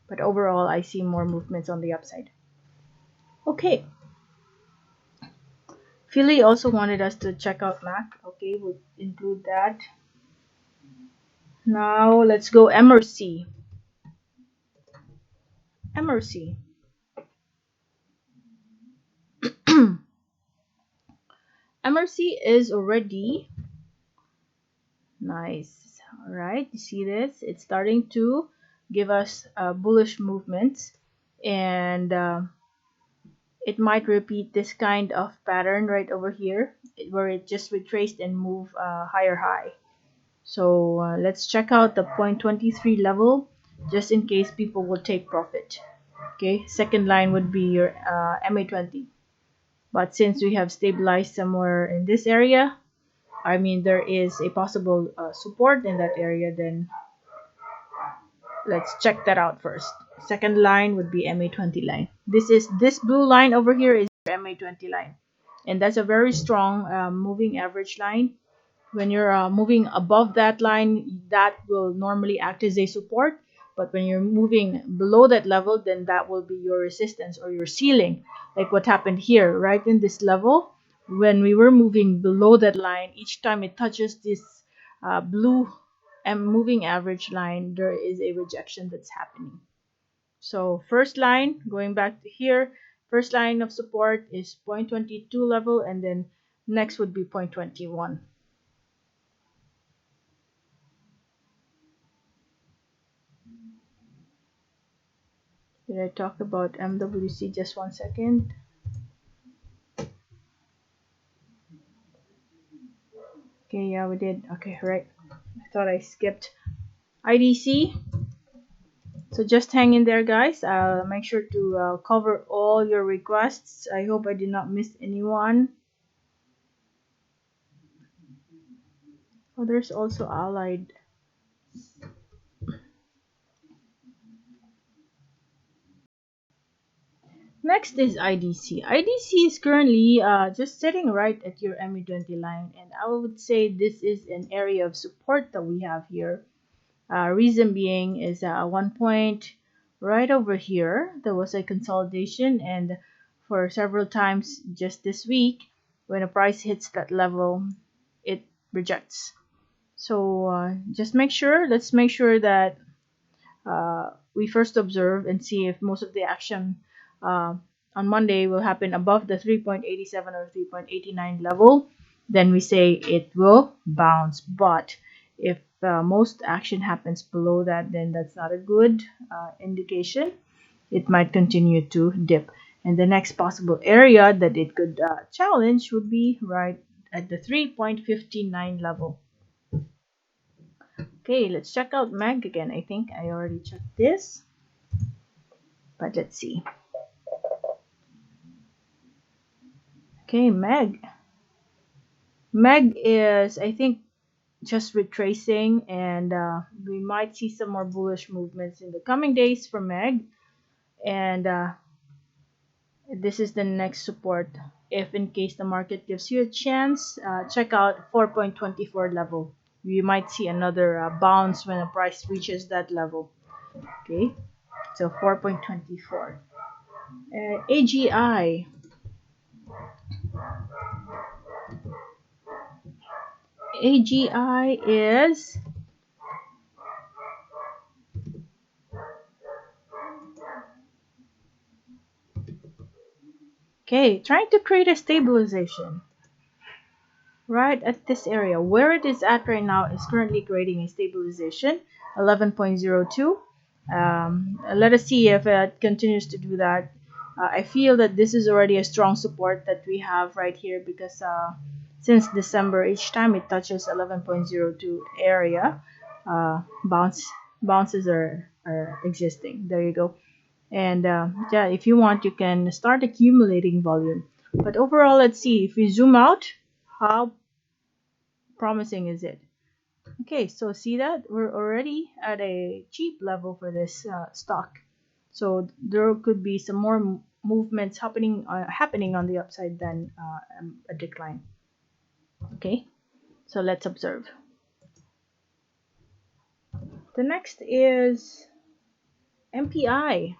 But overall, I see more movements on the upside. Okay. Philly also wanted us to check out Mac. Okay, we'll include that. Now let's go MRC. MRC. MRC is already nice. All right, you see this? It's starting to give us bullish movements, and it might repeat this kind of pattern right over here, where it just retraced and moved higher high. So let's check out the 0.23 level, just in case people will take profit. Okay, second line would be your MA20. But since we have stabilized somewhere in this area, I mean there is a possible support in that area, then let's check that out first. Second line would be MA20 line. This blue line over here is your MA20 line, and that's a very strong moving average line. When you're moving above that line, that will normally act as a support, but when you're moving below that level, then that will be your resistance or your ceiling, like what happened here right in this level. When we were moving below that line, each time it touches this blue moving average line, there is a rejection that's happening. So first line, going back to here, first line of support is 0.22 level, and then next would be 0.21. Did I talk about MWC? Just 1 second. Okay, yeah, we did. Okay, right. I thought I skipped IDC. So just hang in there, guys. I'll make sure to cover all your requests. I hope I did not miss anyone. Oh, there's also Allied. Next is IDC. IDC is currently just sitting right at your ME20 line, and I would say this is an area of support that we have here. Reason being is one point right over here, there was a consolidation, and for several times just this week, when a price hits that level, it rejects. So just let's make sure that we first observe and see if most of the action uh, on Monday will happen above the 3.87 or 3.89 level. Then we say it will bounce. But if most action happens below that, then that's not a good indication. It might continue to dip. And the next possible area that it could challenge would be right at the 3.59 level. Okay, let's check out Meg again. I think I already checked this, but let's see. Okay, Meg. Meg is, I think, just retracing, and we might see some more bullish movements in the coming days for Meg. And this is the next support. If in case the market gives you a chance, check out 4.24 level. You might see another bounce when the price reaches that level. Okay, so 4.24. AGI. AGI is okay, trying to create a stabilization right at this area. Where it is at right now is currently creating a stabilization, 11.02. Let us see if it continues to do that. I feel that this is already a strong support that we have right here, because since December, each time it touches 11.02 area, bounces are existing. There you go. And yeah, if you want, you can start accumulating volume. But overall, let's see if we zoom out, how promising is it? Okay, so see that we're already at a cheap level for this stock. So there could be some more movements happening on the upside than a decline. Okay, so let's observe. The next is MPI.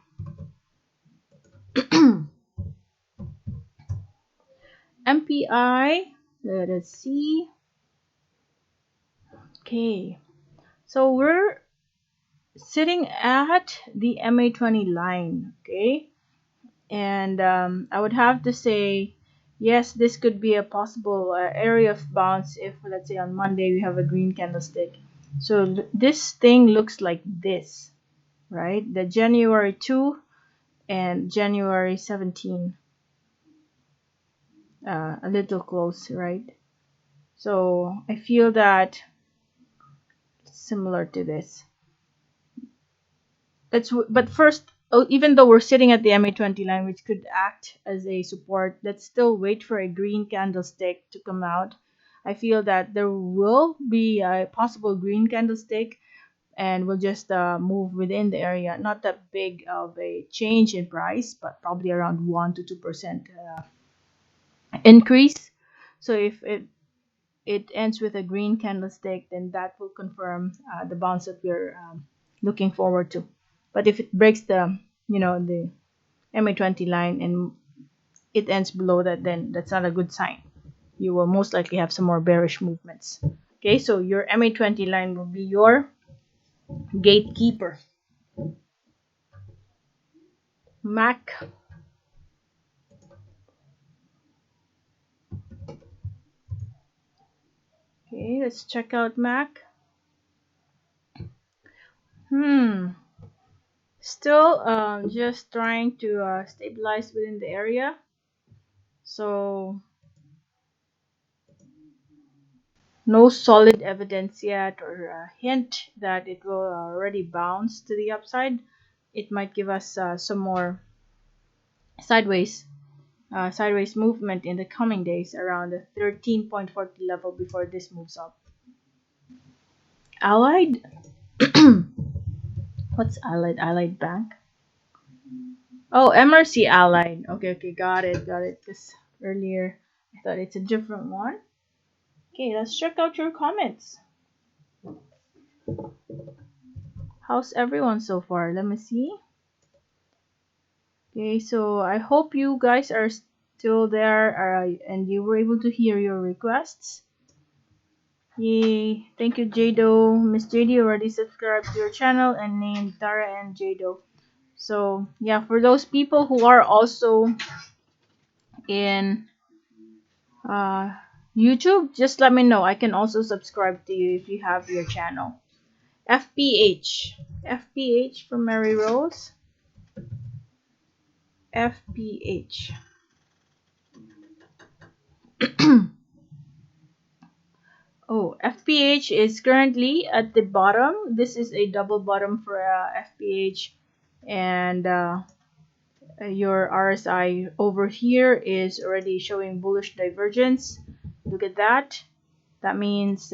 MPI, let us see. Okay, so we're sitting at the MA20 line. Okay, and I would have to say, yes, this could be a possible area of bounce if, let's say, on Monday we have a green candlestick. So this thing looks like this, right? The January 2 and January 17, a little close, right? So I feel that similar to this. But first, even though we're sitting at the MA20 line, which could act as a support, let's still wait for a green candlestick to come out. I feel that there will be a possible green candlestick, and we'll just move within the area. Not that big of a change in price, but probably around 1 to 2% increase. So if it ends with a green candlestick, then that will confirm the bounce that we're looking forward to. But if it breaks the the MA20 line and it ends below that, then that's not a good sign. You will most likely have some more bearish movements. Okay, so your MA20 line will be your gatekeeper. MAC. Okay, let's check out MAC. Still just trying to stabilize within the area. So no solid evidence yet, or a hint that it will already bounce to the upside. It might give us some more sideways movement in the coming days around the 13.40 level before this moves up. Allied. What's Allied? Allied Bank. Oh, MRC Allied. Okay, got it. Because earlier I thought it's a different one. Okay, let's check out your comments. How's everyone so far? Let me see. Okay, so I hope you guys are still there and you were able to hear your requests. Yay! Thank you, Jado. Miss JD already subscribed to your channel and named Tara and Jado. So yeah, for those people who are also in YouTube, just let me know. I can also subscribe to you if you have your channel. FPH from Mary Rose. FPH. Oh, FPH is currently at the bottom. This is a double bottom for FPH, and your RSI over here is already showing bullish divergence. Look at that. That means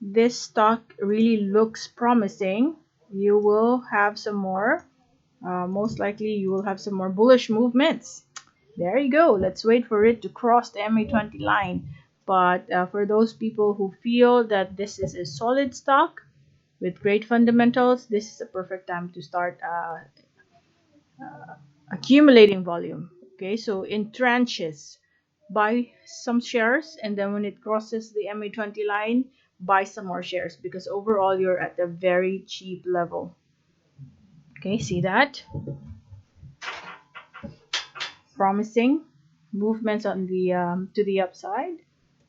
this stock really looks promising, you will have some more, most likely you will have some more bullish movements. There you go. Let's wait for it to cross the MA20 line. But for those people who feel that this is a solid stock with great fundamentals, this is a perfect time to start accumulating volume. Okay, so in tranches, buy some shares, and then when it crosses the MA20 line, buy some more shares, because overall you're at a very cheap level. Okay, see that? Promising movements on the to the upside.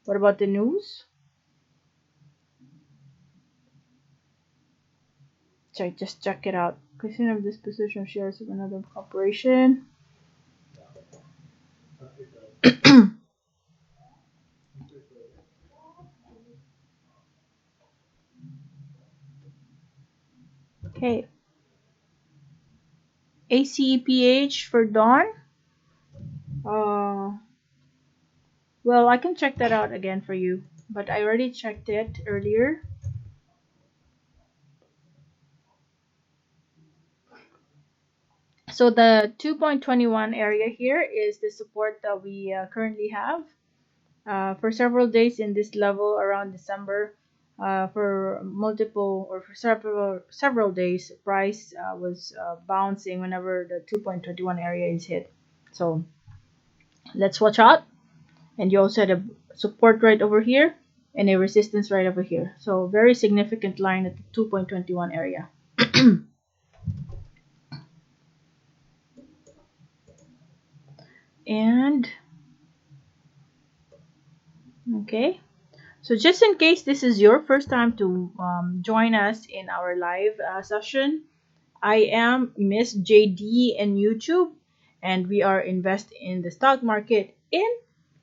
What about the news? Sorry, just check it out. Question of disposition of shares of another corporation. Okay. ACEPH for Dawn. Well, I can check that out again for you, but I already checked it earlier. So the 2.21 area here is the support that we currently have. For several days in this level around December, for multiple or for several days, price was bouncing whenever the 2.21 area is hit. So let's watch out. And you also had a support right over here and a resistance right over here. So very significant line at the 2.21 area. And okay, so just in case this is your first time to join us in our live session, I am Miss JD in YouTube, and we are Invest in the Stock Market in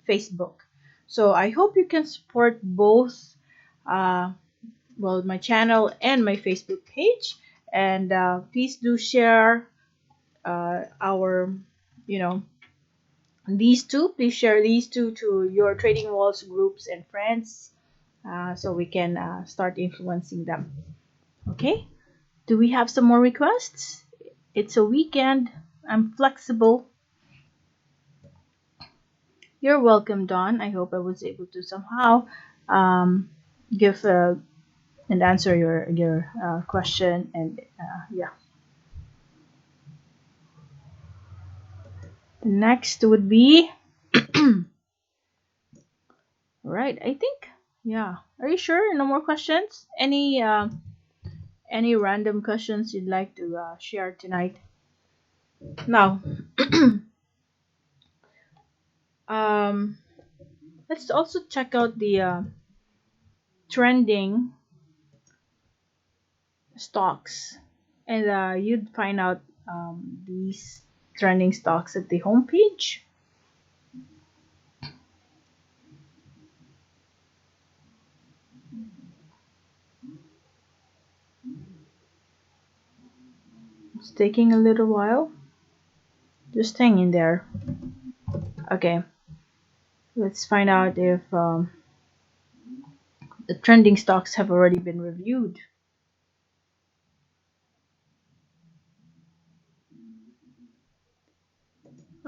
Facebook. So I hope you can support both, well, my channel and my Facebook page, and please do share our, you know, these two. Please share these two to your trading walls groups and friends, so we can start influencing them. Okay. Do we have some more requests? It's a weekend. I'm flexible. You're welcome, Dawn. I hope I was able to somehow give and answer your question. And yeah. The next would be right. I think, yeah. Are you sure? No more questions? Any random questions you'd like to share tonight? Now, let's also check out the trending stocks, and you'd find out these trending stocks at the homepage. It's taking a little while. Just hang in there. Okay, let's find out if the trending stocks have already been reviewed.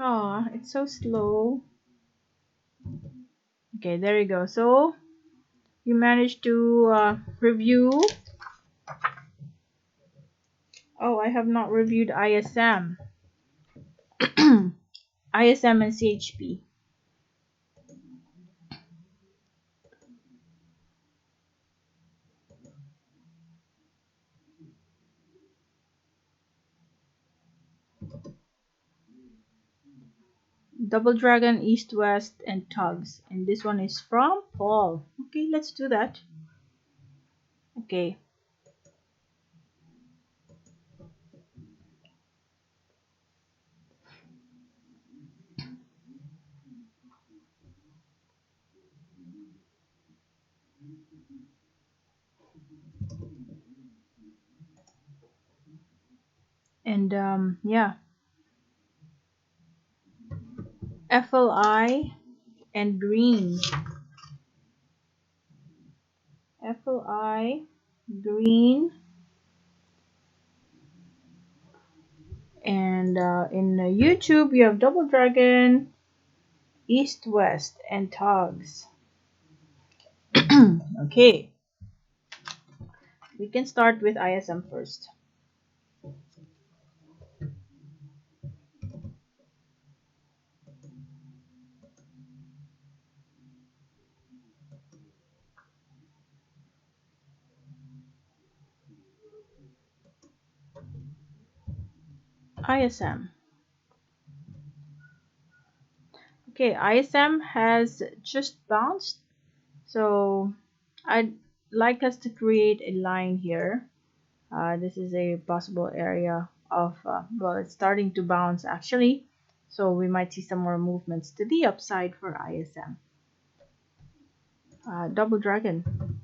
Oh, it's so slow. Okay, there you go. So you managed to review. Oh, I have not reviewed ISM. ISM and CHP. Double Dragon, East West, and TUGS. And this one is from Paul. Okay, let's do that. Okay. And yeah. FLI and green. FLI, green, and in YouTube you have Double Dragon, East West, and TUGS. Okay, we can start with ISM first. ISM. Okay, ISM has just bounced, so I'd like us to create a line here. This is a possible area of, well, it's starting to bounce actually, so we might see some more movements to the upside for ISM. Double Dragon.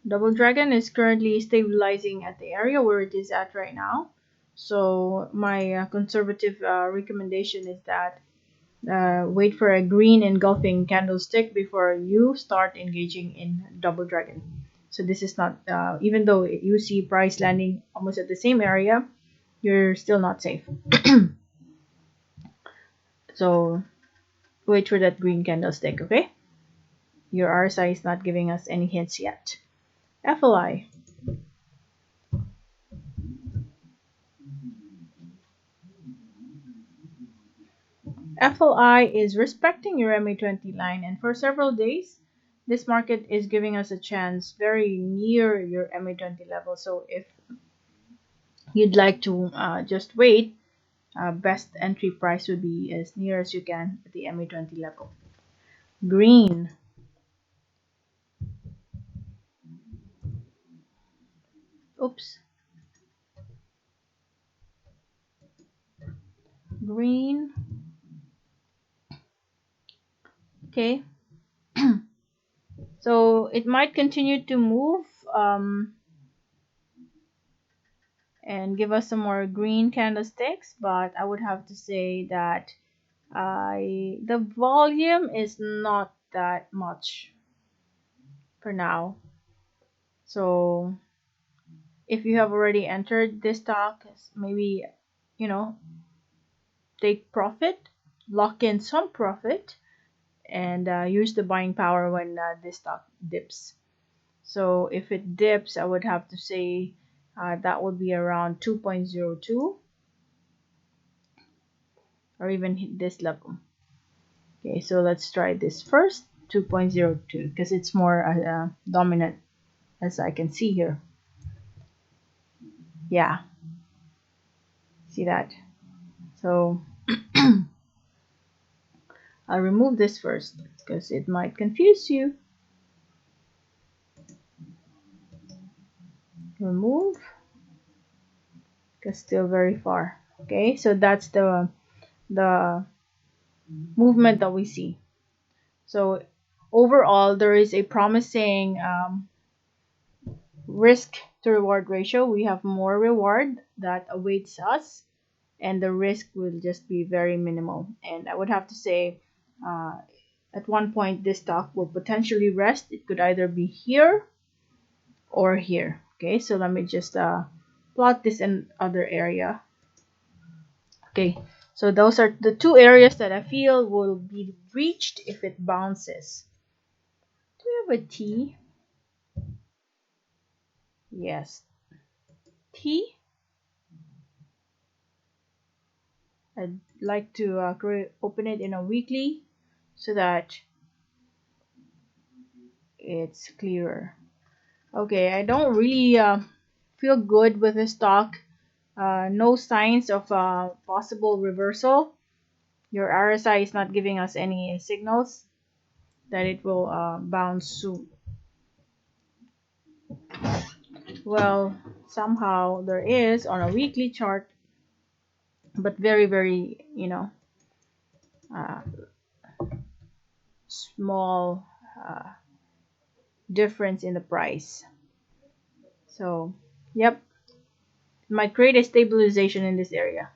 Double Dragon is currently stabilizing at the area where it is at right now. So my conservative recommendation is that wait for a green engulfing candlestick before you start engaging in Double Dragon. So this is not, even though you see price landing almost at the same area, you're still not safe. So wait for that green candlestick, okay? Your RSI is not giving us any hints yet. FLI. FLI is respecting your MA20 line, and for several days this market is giving us a chance very near your MA20 level. So if you'd like to just wait, best entry price would be as near as you can at the MA20 level. Green. Oops. Green. Okay. So it might continue to move and give us some more green candlesticks, but I would have to say that the volume is not that much for now. So if you have already entered this stock, maybe, you know, take profit, lock in some profit, and use the buying power when this stock dips. So if it dips, I would have to say that would be around 2.02 or even hit this level. Okay, so let's try this first, 2.02, because it's more dominant as I can see here. Yeah, see that? So I'll remove this first because it might confuse you. Remove, because still very far. Okay, so that's the movement that we see. So overall, there is a promising risk to reward ratio. We have more reward that awaits us, and the risk will just be very minimal. And I would have to say at one point this stock will potentially rest. It could either be here or here. Okay, so let me just plot this in other area. Okay, so those are the two areas that I feel will be reached if it bounces. Do we have a T? Yes. T. I'd like to open it in a weekly so that it's clearer. Okay, I don't really feel good with this stock. No signs of possible reversal. Your RSI is not giving us any signals that it will bounce soon. Well, somehow there is on a weekly chart, but very, very, you know, small difference in the price. So, yep, it might create a stabilization in this area.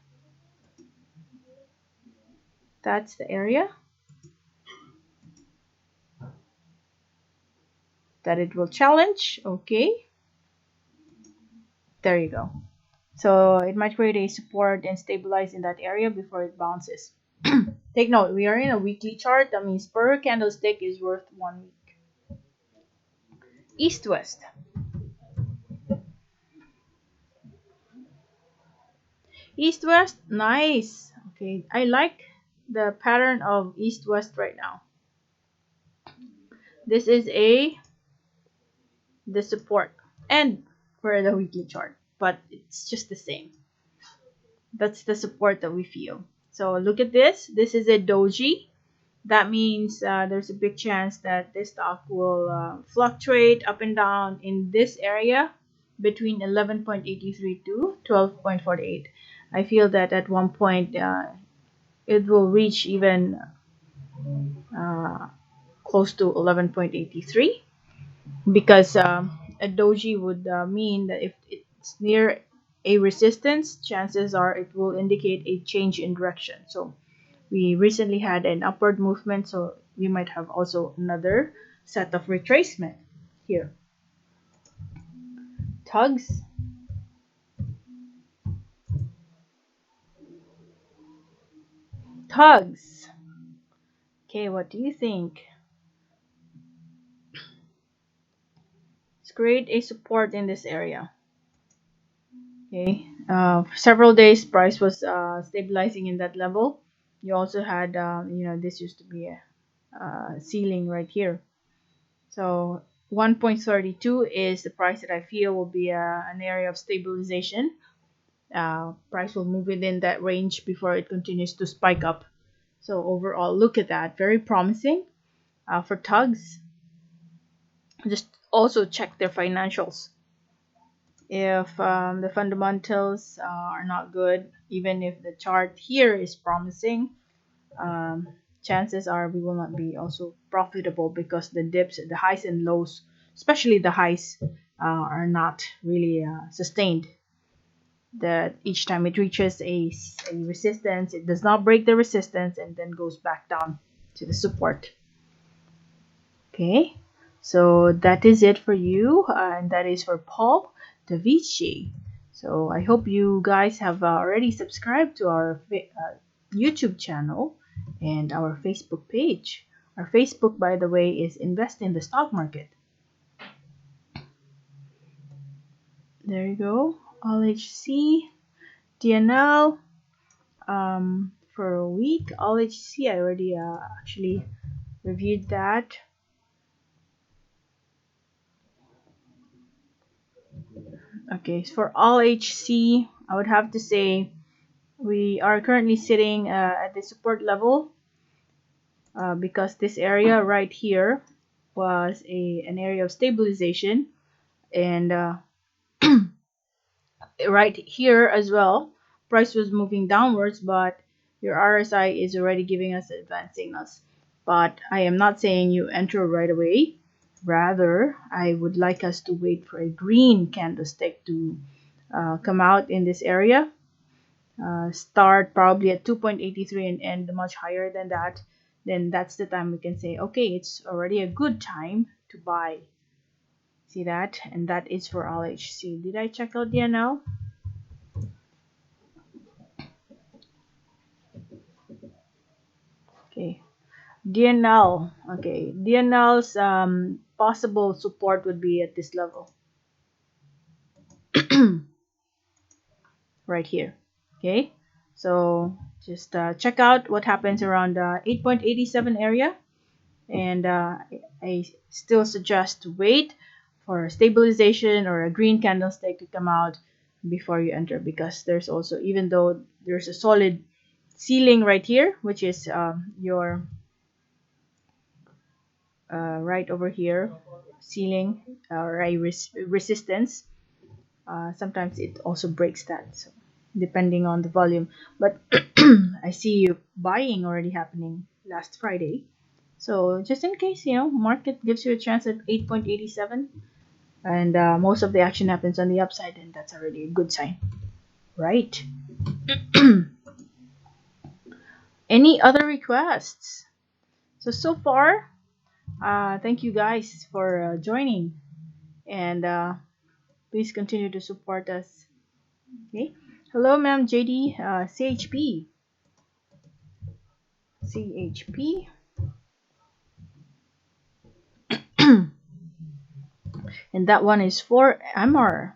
That's the area. that it will challenge. Okay, there you go. So it might create a support and stabilize in that area before it bounces. Take note, we are in a weekly chart. That means per candlestick is worth 1 week. East-west. East-west, nice. Okay, I like the pattern of east-west right now. This is the support and for the weekly chart, but it's just the same. That's the support that we feel. So look at this. This is a doji. That means there's a big chance that this stock will fluctuate up and down in this area between 11.83 to 12.48. I feel that at one point it will reach even close to 11.83, because a doji would mean that if it's near a resistance, chances are it will indicate a change in direction. So we recently had an upward movement, so we might have also another set of retracement here. TUGS. TUGS. Okay, what do you think? Let's create a support in this area. Okay, for several days price was stabilizing in that level. You also had this used to be a ceiling right here. So 1.32 is the price that I feel will be an area of stabilization. Price will move within that range before it continues to spike up. So overall, look at that, very promising. For TUGS, just also check their financials. If the fundamentals are not good, even if the chart here is promising, chances are we will not be also profitable, because the dips, the highs and lows, especially the highs, are not really sustained. That each time it reaches a resistance, it does not break the resistance and then goes back down to the support. Okay, so that is it for you, and that is for Paul Davici. So I hope you guys have already subscribed to our YouTube channel and our Facebook page. Our Facebook, by the way, is Invest in the Stock Market. There you go. ALLHC, D&L, for a week. ALLHC, I already actually reviewed that. Okay, so for ALLHC, I would have to say we are currently sitting at the support level, because this area right here was an area of stabilization, and right here as well, price was moving downwards, but your RSI is already giving us advanced signals. But I am not saying you enter right away. Rather, I would like us to wait for a green candlestick to come out in this area. Start probably at 2.83 and end much higher than that. Then that's the time we can say, okay, it's already a good time to buy. See that? And that is for ALLHC. Did I check out D&L? Okay. D&L. Okay. D&L's possible support would be at this level. Right here. Okay. So just check out what happens around 8.87 area. And I still suggest to wait for stabilization or a green candlestick to come out before you enter, because there's also, even though there's a solid ceiling right here, which is your right over here, ceiling or a resistance, sometimes it also breaks that, so depending on the volume. But I see you buying already happening last Friday. So just in case, market gives you a chance at 8.87, and most of the action happens on the upside, and that's already a good sign, right? Any other requests? So far, Thank you guys for joining, and please continue to support us. Okay. Hello, ma'am JD, CHP, CHP, and that one is for MR.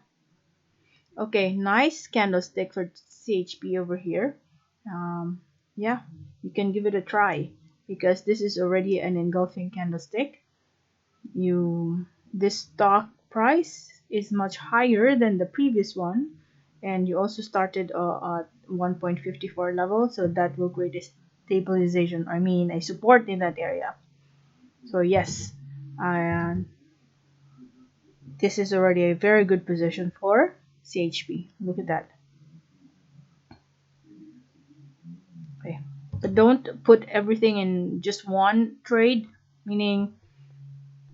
Okay, nice candlestick for CHP over here. Yeah, you can give it a try because this is already an engulfing candlestick. This stock price is much higher than the previous one, and you also started at 1.54 level, so that will create a stabilization, I mean a support in that area. So yes, this is already a very good position for CHP. Look at that. Okay, but don't put everything in just one trade, meaning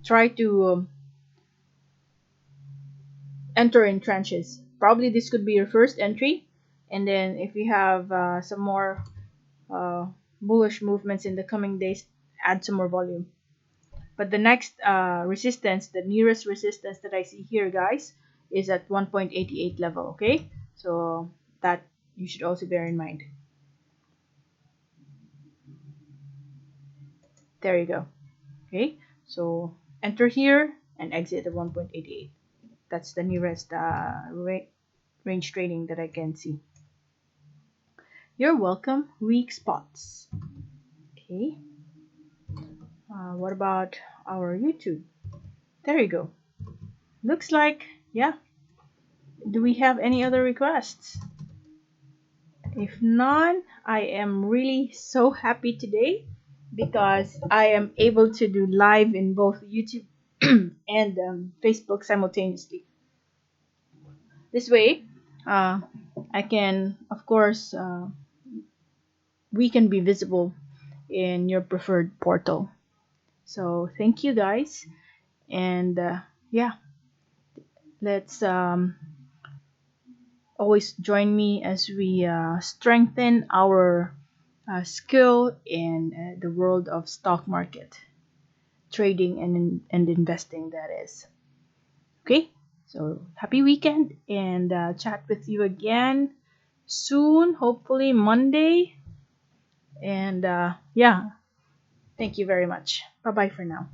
try to enter in tranches. Probably this could be your first entry, and then if you have some more bullish movements in the coming days, add some more volume. But the next resistance, the nearest resistance that I see here, guys, is at 1.88 level. Okay, so that you should also bear in mind. There you go. Okay, so enter here and exit at 1.88. That's the nearest range trading that I can see. You're welcome. Weak spots. Okay. What about our YouTube? There you go. Looks like, yeah. Do we have any other requests? If none, I am really so happy today because I am able to do live in both YouTube and Facebook simultaneously. This way, I can, of course, we can be visible in your preferred portal. So thank you guys, and yeah, let's always join me as we strengthen our skill in the world of stock market trading and investing, that is. Okay, so happy weekend, and chat with you again soon, hopefully Monday. And yeah, thank you very much. Bye bye for now.